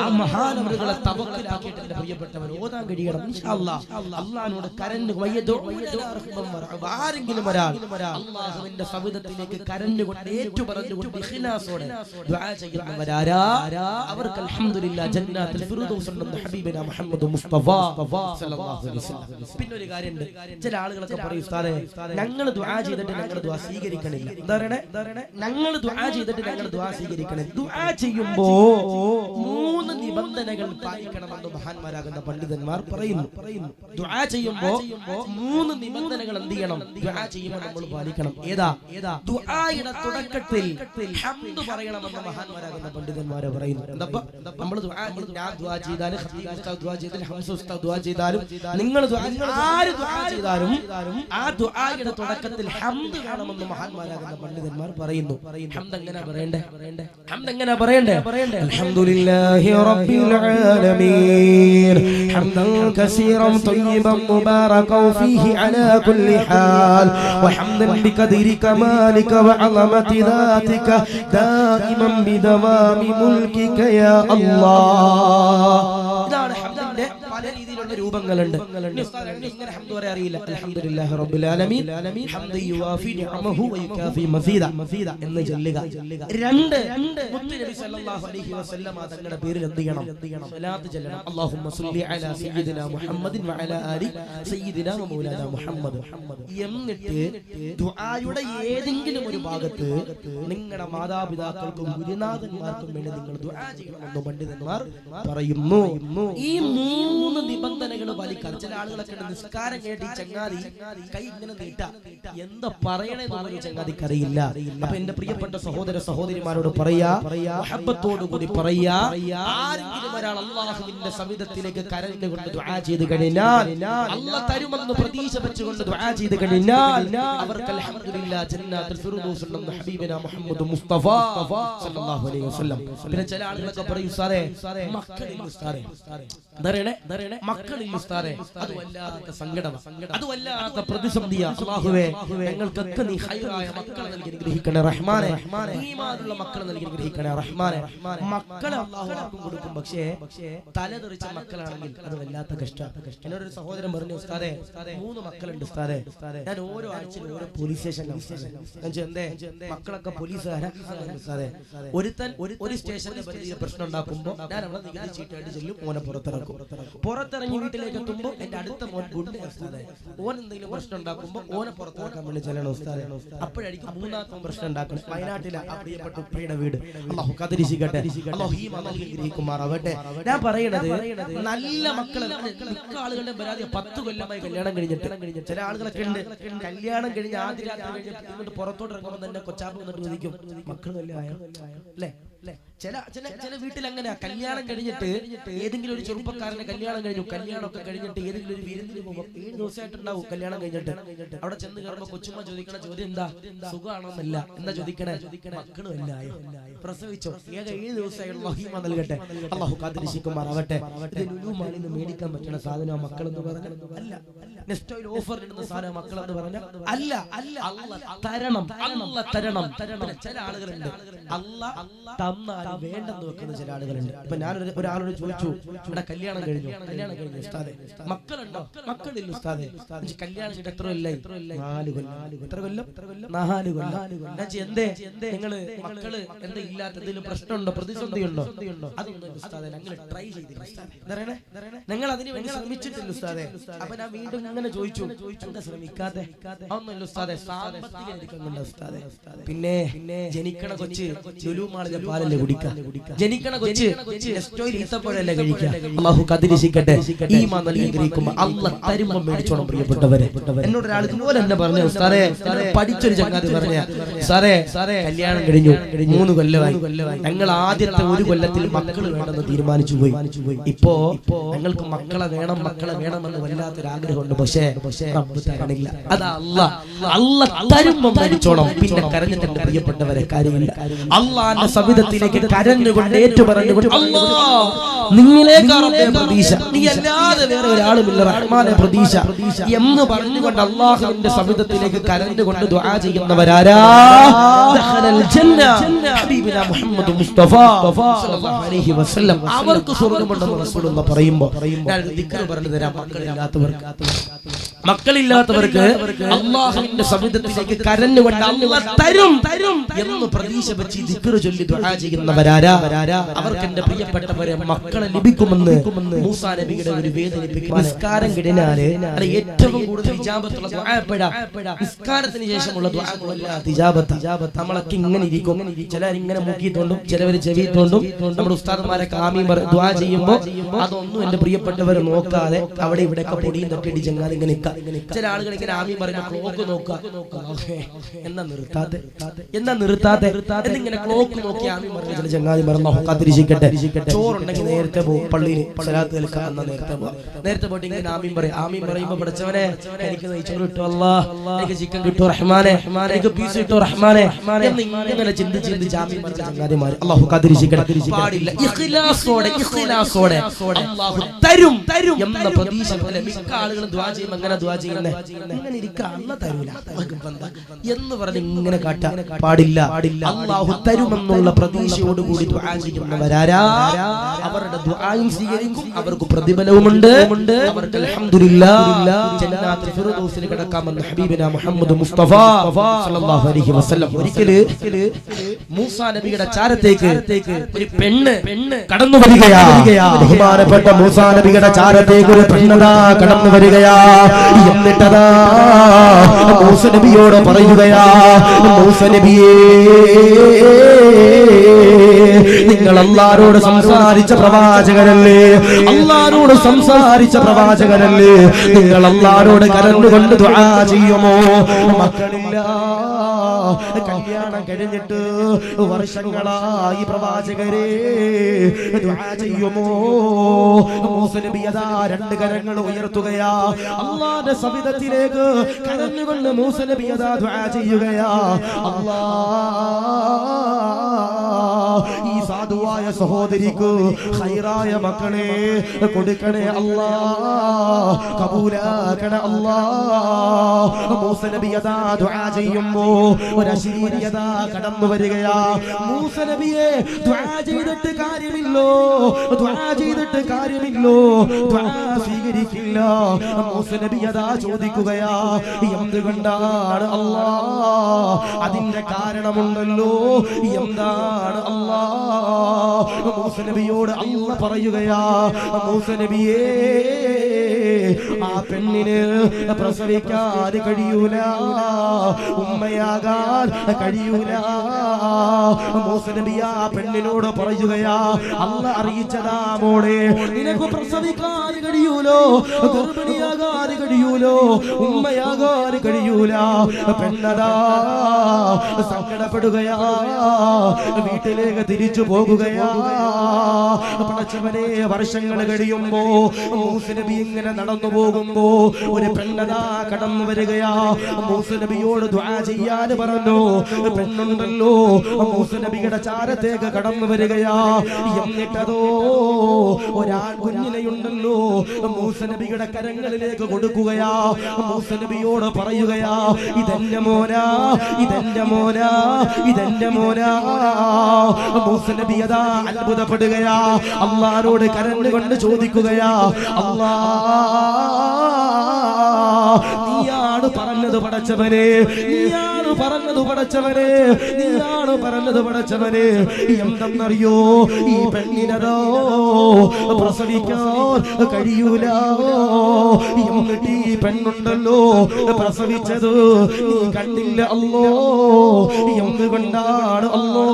ആ മഹാനവറുകളെ തവക്കുലാക്കിയിട്ട് എന്റെ പ്രിയപ്പെട്ടവർ ഓതാൻ കഴിയണം. ഇൻഷാ അല്ലാഹ് അല്ലാഹുവോട് കരഞ്ഞു ആരെങ്കിലും ഒരാൾ അല്ലാഹുവിന്റെ സവിധത്തിലേക്ക് കരഞ്ഞുകൊണ്ട് ഏറ്റു പറഞ്ഞുകൊണ്ട് ഇഖ്ലാസോടെ ദുആ ചെയ്യുന്നവരാരാ, അവർക്ക് അൽഹംദുലില്ലാ ജന്നാത്തുൽ ഫിർദൗസ് ഉണ്ടെന്ന് ഹബീബനാ മുഹമ്മദ് മുസ്തഫ സല്ലല്ലാഹു അലൈഹി വസല്ലം. പിന്നെ ഒരു കാര്യമുണ്ട്, ചില ആളുകളൊക്കെ പറയും, ഉസ്താദേ ഞങ്ങൾ ദുആ ചെയ്തിട്ട് ഞങ്ങൾ ദുആ സ്വീകരിക്കണില്ല. എന്താ പറയണേ, ഞങ്ങൾ ദുആ ചെയ്തിട്ട് ഞങ്ങൾ ദുആ സ്വീകരിക്കണില്ല. ദുആ ചെയ്യുമ്പോ 3 നിബന്ധനകൾ പാലിക്കണമെന്ന് മഹാന്മാരാകുന്ന പണ്ഡിതന്മാർ പറയുന്നു. ദുആ ചെയ്യുമ്പോ 3 നിബന്ധനകൾ എന്ത് ചെയ്യണം, ദുആ ചെയ്യുമ്പോൾ നമ്മൾ പാലിക്കണം. ഏതാ? ദുആയുടെ തുടക്കത്തിൽ ഹംദ് പറയണമെന്ന് മഹാന്മാരാകുന്ന പണ്ഡിതന്മാരെ പറയുന്നു. നമ്മൾ ഞാൻ ദുആ ചെയ്താലും ഖതീബ് ഉസ്താദ് ദുആ ചെയ്താലും ഹംസ ഉസ്താദ് ദുആ ചെയ്താലും നിങ്ങൾ ആര് ദുആ ചെയ്താലും ആ ദുആയുടെ തുടക്കത്തിൽ ഹംദ് വേണമെന്ന് മഹാന്മാരാകുന്ന പണ്ഡിതന്മാർ പറയുന്നു. ഹംദ് എങ്ങനെ പറയണ്ടേ? ഹംദ് എങ്ങനെ പറയണ്ടേ? അൽഹംദുലില്ലാഹി റബ്ബിൽ ആലമീൻ ഹംദൻ കസീറൻ ത്വയ്യിബൻ മുബാറകൻ ഫീഹി അലാ കുല്ലി ഹാൽ വഹംദൻ ബിഖദ്രി കമാലിക വഅളമതി ദാതിക ദായിമൻ ബിദവാമി മുൽകിക യാ അല്ലാഹ്. ഇതാണ് ഹംദിന്റെ പല രീതിയിലുള്ള രൂപങ്ങളുണ്ട്. ഇങ്ങനെ ഹംദ് പറയാൻ അറിയില്ല, അൽഹംദുലില്ലാഹി റബ്ബിൽ ആലമീൻ ഹംദൻ യുവാഫി നിഅമഹു വയുകാഫി മസീദ എന്ന് ചൊല്ലുക. 2 മുത്ത് നബി സല്ലല്ലാഹു അലൈഹി വസല്ലം തങ്ങളുടെ പേരിൽ എന്ത് ചെയ്യണം, സ്വലാത്ത് ചൊല്ലണം. അല്ലാഹുമ്മ സ്വല്ലി അലാ സയ്യിദിനാ മുഹമ്മദിൻ വഅലാ ആലി സയ്യിദിനാ വമൗലാനാ മുഹമ്മദ്. എന്നിട്ട് ദുആയുടെ ഏതെങ്കിലും ഒരു ഭാഗത്ത് നിങ്ങളുടെ മാതാപിതാക്കൾക്കും ഗുരുനാഥന്മാർക്കും വേണ്ടി നിങ്ങൾ ദുആ ചെയ്യണമെന്ന് പണ്ഡിതന്മാർ പറയുന്നു. ഈ 3 നിബന്ധനകൾ പാലിക്കാൻ ചില ആളുകളൊക്കെ നിസ്കാരം കേട്ട് ഈ ചങ്ങാതി കൈ ഇങ്ങനെ നീട്ട എന്താ പറയണെന്ന് ചങ്ങാതിക്ക് അറിയില്ല. അപ്പൊ എന്റെ പ്രിയപ്പെട്ട സഹോദര സഹോദരിമാരോട് പറയാ, മുഹബ്ബത്തോടു കൂടി പറയാ, ആരെങ്കിലും ഒരാൾ അല്ലാഹുവിന്റെ സവിധത്തിലേക്ക് കരഞ്ഞുകൊണ്ട് ദുആ ചെയ്ത് കഴിഞ്ഞാൽ, അല്ലാഹ് തരുമെന്ന് പ്രതീക്ഷ വെച്ചുകൊണ്ട് ദുആ ചെയ്ത് കഴിഞ്ഞാൽ അവർക്ക് അൽഹംദുലില്ലാ ജന്നാത്തുൽ ഫിർദൗസ് ഉണ്ടെന്ന് ഹബീബനാ മുഹമ്മദ് മുസ്തഫ സല്ലല്ലാഹു അലൈഹി വസല്ലം. പിന്നെ ചില ആളുകളൊക്കെ പറയും, ഉസ്താദേ മക്കളില്ല ഉസ്താദേ, മക്കളില്ല ഉസ്താദേ, അത് വല്ലാത്ത സങ്കടമാണ്, അത് വല്ലാത്ത പ്രതിസന്ധിയാ. അല്ലാഹുവേ ഞങ്ങൾക്കൊക്കെ നീ ഖൈറായ മക്കളെ നൽകി അനുഗ്രഹിക്കണേ റഹ്മാനെ, ഈമാനുള്ള മക്കളെ നൽകി അനുഗ്രഹിക്കണേ റഹ്മാനെ. മക്കളെ അല്ലാഹു ആർക്കും കൊടുക്കും, പക്ഷേ തലതെറിച്ച മക്കളാണെങ്കിൽ അത് വല്ലാത്ത കഷ്ടമാണ്. എന്നോടൊരു സഹോദരൻ പറഞ്ഞു, ഉസ്താദേ 3 മക്കളുണ്ട് ഉസ്താദേ, ഞാൻ ഓരോ ആഴ്ചയിലും ഓരോ പോലീസ് സ്റ്റേഷനിലാണ്. എന്തേ മക്കളൊക്കെ പോലീസുകാരാ ഉസ്താദേ. ഒരുത്തൻ ഒരു സ്റ്റേഷനിലെ പരിധിയിൽ പ്രശ്നം ഉണ്ടാക്കുമ്പോ ഞാൻ അവിടെ നികുതി ചീട്ടായിട്ട് ചെല്ലും, ഓനെ പുറത്തിറങ്ങി വീട്ടിലേക്ക് എത്തുമ്പോ എന്റെ അടുത്ത മോൻ ഗുണ്ട് ഉസ്താദേ, ഓൻ എന്തെങ്കിലും പ്രശ്നം ഉണ്ടാക്കുമ്പോ ഓനെ പുറത്തിറക്കാൻ വേണ്ടി ചെല്ലണം ഉസ്താദേ. അപ്പോഴായിരിക്കും 3ാമത്തെ പ്രശ്നം ഉണ്ടാക്കണം. വയനാട്ടിലെ ആ പ്രിയപ്പെട്ട ഉപ്പയുടെ വീട് അല്ലാഹു കദരിശിക്കട്ടെ, അല്ലാഹു ഈ മകനിൽ ഗ്രഹിക്കുമാറാവട്ടെ. ഞാൻ പറയണത് നല്ല മക്കളെ, മിക്ക ആളുകളുടെ പരാതി 10 കൊല്ലമായി കല്യാണം കഴിഞ്ഞിട്ട്. ചില ആളുകളൊക്കെ ഉണ്ട് കല്യാണം കഴിഞ്ഞ് ആദ്യ രാത്രി കഴിഞ്ഞിട്ട് പുറത്തോട്ട് ഇറങ്ങുമ്പോൾ തന്നെ കൊച്ചാപ്പ് വന്നിട്ട് ചോദിക്കും, മക്കൾ വല്ലതും ആയോ? അല്ലേ ചില വീട്ടിൽ അങ്ങനെയാ. കല്യാണം കഴിഞ്ഞിട്ട് ഏതെങ്കിലും ഒരു ചെറുപ്പക്കാരന്റെ കല്യാണം കഴിഞ്ഞു, കല്യാണമൊക്കെ കഴിഞ്ഞിട്ട് ഏതെങ്കിലും ഒരു വിരുന്നിന് പോകുമ്പോൾ 7 ദിവസമായിട്ടുണ്ടാവും കല്യാണം കഴിഞ്ഞിട്ട്. അവിടെ ചെന്ന് കയറുമ്പോ കൊച്ചുമ്മ ചോദിക്കണ ചോദ്യം എന്താ? സുഖമാണോന്നല്ല, എന്താ ചോദിക്കണേ? മക്കളും എല്ലാം ആയോ, പ്രസവിച്ചോ? 7 ദിവസമായുള്ള മഹിമ നൽകട്ടെ, അള്ളാഹു കാത്തിരിക്കുമാറാവട്ടെ. ഇത് ലുലുമാളിൽ നിന്ന് മേടിക്കാൻ പറ്റുന്ന സാധനം മക്കളെന്ന് പറഞ്ഞാൽ അല്ല. നെസ്റ്റോയിൽ ഓഫർ ഇടുന്ന സാധനം മക്കളെന്ന് പറഞ്ഞാൽ അല്ല. തരണം, തരണം. ചില ആളുകളുണ്ട് അല്ലാഹ് തന്നാൽ വേണ്ടെന്ന് വെക്കുന്ന ചില ആളുകളുണ്ട്. ഇപ്പൊ ഞാൻ ഒരാളോട് ചോദിച്ചു, ഇവിടെ കല്യാണം കഴിഞ്ഞു ഉസ്താദേ, മക്കളുണ്ടോ? മക്കളില്ല ഉസ്താദേ. കല്യാണം ചെയ്തിട്ട് എത്ര കൊല്ലായി? 4 കൊല്ലം. എത്ര കൊല്ലം? 4 കൊല്ലം. എന്തേ നിങ്ങള് മക്കള് എന്താ ഇല്ലാത്ത എന്തെങ്കിലും പ്രശ്നമുണ്ടോ, പ്രതിസന്ധി ഉണ്ടോ? അതൊന്നും ഉസ്താദേ ഞങ്ങൾ ട്രൈ ചെയ്തില്ല, ഞങ്ങൾ അതിന് വേണ്ടി ശ്രമിച്ചിട്ടില്ല ഉസ്താദേ. അപ്പൊ ഞാൻ വീണ്ടും അങ്ങനെ ചോദിച്ചു, എന്താ ശ്രമിക്കാതെ? അതൊന്നുമില്ല ഉസ്താദേ, സാമ്പത്തികം എടുക്കുന്നുണ്ട് ഉസ്താദേ. പിന്നെ ജനിക്കണ കൊച്ച് ലുലുമാളിലെ പാലല്ലേ കുടിക്കാൻ? ജനിക്കണ കൊച്ച് നെസ്റ്റോയിൽ ഈത്തപ്പഴല്ലേ കഴിക്കാൻ? അല്ലാഹു കാത്തിരിക്കട്ടെ. ഈമാൻ നൽകി ഗ്രഹിക്കുമ്പോൾ അല്ലാഹ് തരുമ്പോ മേടിച്ചോണം പ്രിയപ്പെട്ടവരെ. എന്നോട് ഒരാൾ ഇതുപോലെ തന്നെ പറഞ്ഞു, ഉസ്താദേ പഠിച്ചൊരു ചങ്ങാതി പറഞ്ഞ, സാറേ കല്യാണം കഴിഞ്ഞു 3 കൊല്ലമായി, ഞങ്ങൾ ആദ്യത്തെ 1 കൊല്ലത്തിൽ മക്കൾ വേണമെന്ന് തീരുമാനിച്ചു പോയി. ഇപ്പോ ഞങ്ങൾക്ക് മക്കളെ വേണമെന്ന് വല്ലാത്തൊരു ആഗ്രഹമുണ്ട്, പക്ഷേ റബ്ബ് തരണില്ല. അതാ അല്ലാഹ് തരുമ്പോ മേടിച്ചോണം. പിന്നെ കരഞ്ഞിട്ട് പ്രിയപ്പെട്ടവരെ കാര്യമില്ല. അള്ളാന്റെ സവിധത്തിലേക്ക് കരഞ്ഞുകൊണ്ട് ഏറ്റുപറഞ്ഞുകൊണ്ട് നിങ്ങളേക്കാളെ പ്രതീക്ഷ, നീ അല്ലാതെ വേറെ ഒരാളുമില്ല, റഹ്മാനെ പ്രതീക്ഷ എന്ന് പറഞ്ഞുകൊണ്ട് അള്ളാഹുവിന്റെ സവിധത്തിലേക്ക് കരഞ്ഞുകൊണ്ട് ദുആ ചെയ്യുന്നവരാരാ? ദഖലൽ ജന്ന ഹബീബിനാ മുഹമ്മദ് മുസ്തഫ സല്ലല്ലാഹു അലൈഹി വസല്ലം. അവർക്ക് സ്വർഗ്ഗമുണ്ടെന്ന് റസൂലുള്ളാഹി പറയുമ്പോൾ ഞാൻ ദിക്ർ പറഞ്ഞു തരാം. മക്കളില്ലാത്തവർക്ക് അള്ളാഹുവിന്റെ സവിധത്തിലേക്ക് കരഞ്ഞുകൊണ്ട് അല്ലാഹ് തരും എന്ന് പ്രതീക്ഷ വെച്ച് ദിക്ർ ചൊല്ലി ദുആ ചെയ്യുന്നവരാരാ? അവർക്ക് എന്റെ പ്രിയപ്പെട്ടവരെ മക്കളെ ലഭിക്കുമെന്ന് മൂസാ നബിയുടെ ഒരു വേദനിപ്പിക്കുന്ന നിസ്കാരം കിടനാല് ഏറ്റവും കൂടുതൽ ഇജാബത്തുള്ള ദുആ എപ്പോഴാ? നിസ്കാരത്തിന് ശേഷമുള്ള ദുആ ഇജാബത്ത്. നമ്മളൊക്കെ ഇങ്ങനെ ഇരിക്കും, ചിലർ ഇങ്ങനെ മുക്കിയിട്ടുണ്ടും ചിലവർ ചെവിയിട്ടുണ്ടും. നമ്മുടെ ഉസ്താദന്മാരൊക്കെ ആമീൻ ദുആ ചെയ്യുമ്പോൾ അതൊന്നും എന്റെ പ്രിയപ്പെട്ടവരെ നോക്കാതെ അവിടെ ഇവിടെയൊക്കെ പൊടിയും തട്ടിയിട്ട് ചങ്ങാതി ഇങ്ങനെ നിൽക്കാം. ചില ആളുകൾ ഇങ്ങനെ ആമീൻ പറയുന്ന ക്ലോക്ക് നോക്കുക, എന്നാ നിർത്താതെ എന്നിങ്ങനെ ക്ലോക്ക് നോക്കി ആമീൻ പറഞ്ഞ ചില ചങ്ങാതി പറഞ്ഞു കാത്തിരിക്കട്ടെ. ചോറുണ്ടെങ്കിൽ നേരത്തെ പോകും, പള്ളിയിൽ സലാത്ത് കേൾക്കാൻ നേരത്തെ പോയിട്ട് ഇങ്ങനെ ആമീൻ പറയുമ്പോ പഠിച്ചവനെ എനിക്ക് നെയ്ച്ചോറ് കിട്ടും അല്ലാഹ്, എനിക്ക് ചിക്കൻ കിട്ടും റഹ്മാനെ, എനിക്ക് പീസ് കിട്ടും റഹ്മാനെ എന്ന് ഇങ്ങനെ ചിന്തിച്ച് ആമീൻ പറഞ്ഞ ചങ്ങാതിമാര് അല്ലാഹു കാത്തിരിക്കട്ടെ. പാടില്ല. ഇഖ്ലാസോടെ അല്ലാഹു തരും എന്ന പ്രതീക്ഷ പോലെ മിക്ക ആളുകളും ദുആ ചെയ്യുമ്പോൾ അങ്ങനെ ദുആ ചെയ്യുന്നേ, ഇങ്ങനെ ഇരിക്കുക അല്ലാഹ് തരൂല എന്ന് പറഞ്ഞ് ഇങ്ങനെ കാട്ടാൻ പാടില്ല. അല്ലാഹു തരുമെന്നുള്ള പ്രതീക്ഷയോടുകൂടി ദുആ ചെയ്യുന്നവരാരാ? അവരുടെ ദുആയും സ്വീകരിക്കും, അവർക്ക് പ്രതിഫലവുമുണ്ട്. അവർക്ക് അൽഹംദുലില്ലാഹ് ജന്നാത്തുൽ ഫിർദൗസിൽ കടക്കാമെന്ന് ഹബീബിനാ മുഹമ്മദ് മുസ്തഫ സല്ലല്ലാഹു അലൈഹി വസല്ലം. ഒരിക്കല് മൂസാ നബിയുടെ ചാരത്തേക്ക് ഒരു പെണ്ണ് കടന്നു വരികയാ. ബഹുമാനപ്പെട്ട മൂസാ നബിയുടെ ചാരത്തേക്ക് ഒരു പെണ്ണതാ കടന്നു വരികയാ. എന്നിട്ടതാ മൂസാ നബിയോട് പറയുകയാ, മൂസാ നബിയേ, നിങ്ങൾ അല്ലാഹുവോട് സംസാരിച്ച പ്രവാചകനല്ലേ, നിങ്ങൾ അല്ലാഹുവോട് കരഞ്ഞുകൊണ്ട് ദുആ ചെയ്യുമോ? മക്കളില്ല, കല്യാണം കഴിഞ്ഞിട്ട് വർഷങ്ങളായി പ്രവാചകരെ ദുആ ചെയ്യുമോ? മൂസാ നബി അതാ 2 കരങ്ങൾ ഉയർത്തുകയാ. അല്ലാഹുവിന്റെ സവിധത്തിലേക്ക് കരഞ്ഞുകൊണ്ട് മൂസാ നബി അതാ ദുആ ചെയ്യുകയാ. ഈ സാധുവായ സഹോദരിക്ക് ഖൈറായ മക്കളെ കൊടുക്കണേ അല്ലാഹ്, കബൂലാക്കണേ അല്ലാഹ്. മൂസാ നബി അതാ ദുആ ചെയ്യുമ്പോ ഒരു അശരീരിയത കടന്നു വരികയാ. മൂസാ നബിയെ ദുആ ചെയ്തിട്ട് കാര്യമില്ലോ, ദുആ സ്വീകരിക്കില്ല. മൂസാ നബി അതാ ചോദിക്കുകയാ, എന്തുകൊണ്ടാണ് അല്ലാഹ്? അതിന്റെ കാരണമുണ്ടല്ലോ, എന്താണ് അല്ലാഹ്? മൂസാ നബിയോട് അല്ലാഹ് പറയുകയാ, മൂസാ നബിയേ, ആ പെണ്ണിന് പ്രസവിക്കാൻ കഴിയൂല, ഉമ്മയാകാൻ കഴിയൂല. മൂസ നബി ആ പെണ്ണിനോട് പറയുകയാ, അല്ലാഹ് അറിയിച്ചതാ മോളെ, നിനക്ക് പ്രസവിക്കാൻ കഴിയൂലോ, ഗർഭിണിയാകാൻ കഴിയൂലോ, ഉമ്മയാകാൻ കഴിയൂല. പെണ്ണതാ സങ്കടപ്പെടുകയാ, വീട്ടിലേക്ക് തിരിച്ചു പോകുകയാ. പടച്ചവനെ, വർഷങ്ങൾ കഴിയുമ്പോ മൂസ നബി ഇങ്ങനെ നടന്നു പോകുമ്പോ ഒരു പെണ്ണതാ കടന്നു വരികയാ. മൂസ നബിയോട് ദുആ ചെയ്യാൻ പറഞ്ഞു. പെണ്ണുണ്ടല്ലോ മൂസ നബിയുടെ ചാരത്തേക്ക് കടന്നു വരികയാ. എന്നിട്ടതോ ഒരാൺ കുഞ്ഞിനെയുണ്ടല്ലോ മൂസ നബിയുടെ കരങ്ങളിലേക്ക് കൊടുക്കുകയാ. മൂസ നബിയോട് പറയുകയാ, ഇതെന്റെ മോനാ, ഇതെന്റെ മോനാ, ഇതെന്റെ മോനാ. മൂസ നബി അതാ അത്ഭുതപ്പെടുകയാ, അല്ലാഹുവോട് കരഞ്ഞുകൊണ്ട് ചോദിക്കുകയാ, അല്ലാ, നീയാണ് പറഞ്ഞത് പടച്ചവനെ, നീയാണ് പറഞ്ഞത് പടച്ചവനെ, നീയാണ് പറഞ്ഞത് പടച്ചവനെ. എന്തെന്നറിയോ, ഈ പെണ്ണിനതോ പ്രസവിക്കാൻ കഴിയൂല. എന്നിട്ട് ഈ പെണ്ണുണ്ടല്ലോ പ്രസവിച്ചത് നീ കണ്ടില്ല അല്ലോ. എന്തുകൊണ്ടാണ് അല്ലോ?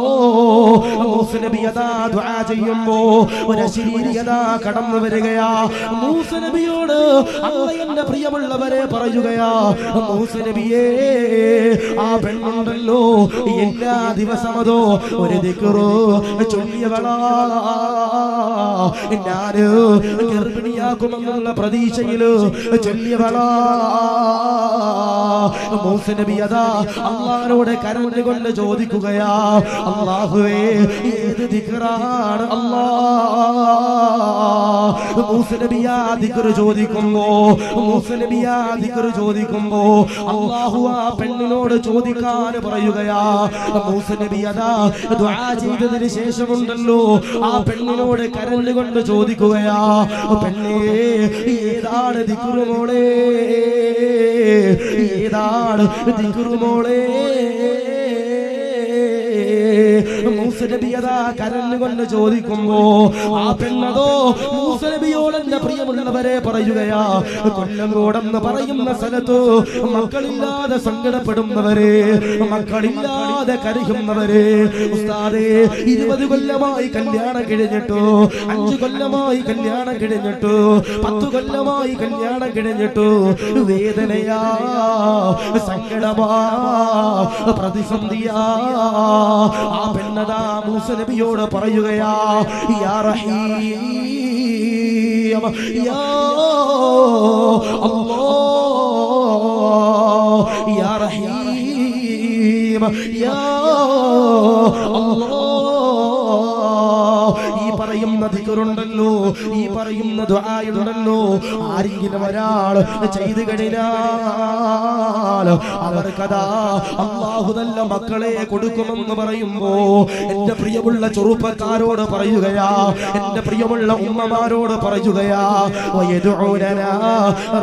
മൂസ നബി അതാ ദുആ ചെയ്യുമ്പോ ഒരു അശരീരിയതാ കടന്നു വരികയാ. മൂസ നബിയോട് അല്ലാഹ് എന്റെ പ്രിയമുള്ളവരെ പറയുകയാ, മൂസ നബിയേ, ആ പെണ്ണുണ്ടല്ലോ എല്ലാ ദിവസമതോ ഒരു ദിക്റ് ചൊല്ലിയവളാ. ഞാന് ഗർഭിണിയാക്കുമെന്നുള്ള പ്രതീക്ഷയില് ചൊല്ലിയവളാ. മൂസ നബി അതാ അല്ലാഹുവോട് കരഞ്ഞുകൊണ്ട് ചോദിക്കുകയാ, അല്ലാഹുവേ, ഏത് ദിക്റാണ് അല്ലാഹ്? മൂസ നബി ആ ദിക്റ് ചോദിക്കുമ്പോ, മൂസ നബി ആ ദിക്റ് ചോദിക്കുമ്പോ അല്ലാഹു ആ പെണ്ണിനോട് ചോദിക്കാൻ പറയുകയാ. മൂസ നബി അതാ ദുആ ചെയ്തതിന് ശേഷമുണ്ടല്ലോ ആ പെണ്ണിനോട് കരഞ്ഞുകൊണ്ട് ചോദിക്കുകയാ, പെണ്ണേ, ഏതാണ് ദിക്റ് മോളെ, ഏതാണ് ദിക്റ് മോളെ? മൂസ നബി അതാ കരഞ്ഞുകൊണ്ട് ചോദിക്കുമ്പോ ആ പെണ്ണതോ മൂസ നബിയോട് എന്റെ പ്രിയമുള്ളവരെ പറയുകയാ, കൊല്ലങ്കോടെന്ന് പറയുന്ന സ്ഥലത്ത് മക്കളില്ലാതെ സങ്കടപ്പെടുന്നവരെ, മക്കളില്ലാതെ കരയുന്നവരെ, ഉസ്താദേ 20 കൊല്ലമായി കല്യാണം കഴിഞ്ഞിട്ടോ, 5 കൊല്ലമായി കല്യാണം കഴിഞ്ഞിട്ടോ, 10 കൊല്ലമായി കല്യാണം കഴിഞ്ഞിട്ടോ വേദനയാ, സങ്കടമാ, പ്രതിസന്ധിയാ. ആ പെണ്ണതാ മൂസ നബിയോട് പറയുകയാ, യാ റഹീം, യാ അല്ലാഹ്, യാ റഹീം, യാ അല്ലാഹ്. ഈ പറയുന്ന ദിക്റുണ്ടല്ലോ, ഈ പറയുന്ന ദുആയുണ്ടല്ലോ, ആരെങ്കിലും ഒരാൾ ചെയ്തു കഴിഞ്ഞാൽ അവർക്കതാ അല്ലാഹു നല്ല മക്കളെ കൊടുക്കുമെന്ന് പറയുമ്പോ എന്റെ പ്രിയമുള്ള ചെറുപ്പക്കാരോട് പറയുകയാ, എന്റെ പ്രിയമുള്ള ഉമ്മമാരോട് പറയുകയാ, വയദുഉനാ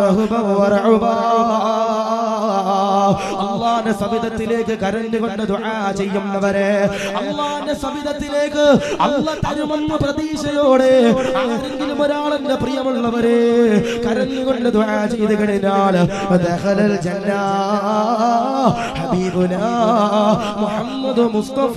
റഹബൻ വറഅബാ. അല്ലാഹുവിന്റെ സവിധത്തിലേക്ക് കരഞ്ഞുകൊണ്ട് ദുആ ചെയ്യുന്നവരെ, അല്ലാഹുവിന്റെ സവിധത്തിലേക്ക് അല്ലാഹ് തരുമെന്ന പ്രതീക്ഷയോടെ ആരെങ്കിലും ഒരാളെന്റെ പ്രിയമുള്ളവരെ കരഞ്ഞുകൊണ്ട് ദുആ ചെയ്തു കഴിഞ്ഞാൽ ദഖലൽ ജന്ന ഹബീബുനാ മുഹമ്മദ് മുസ്തഫ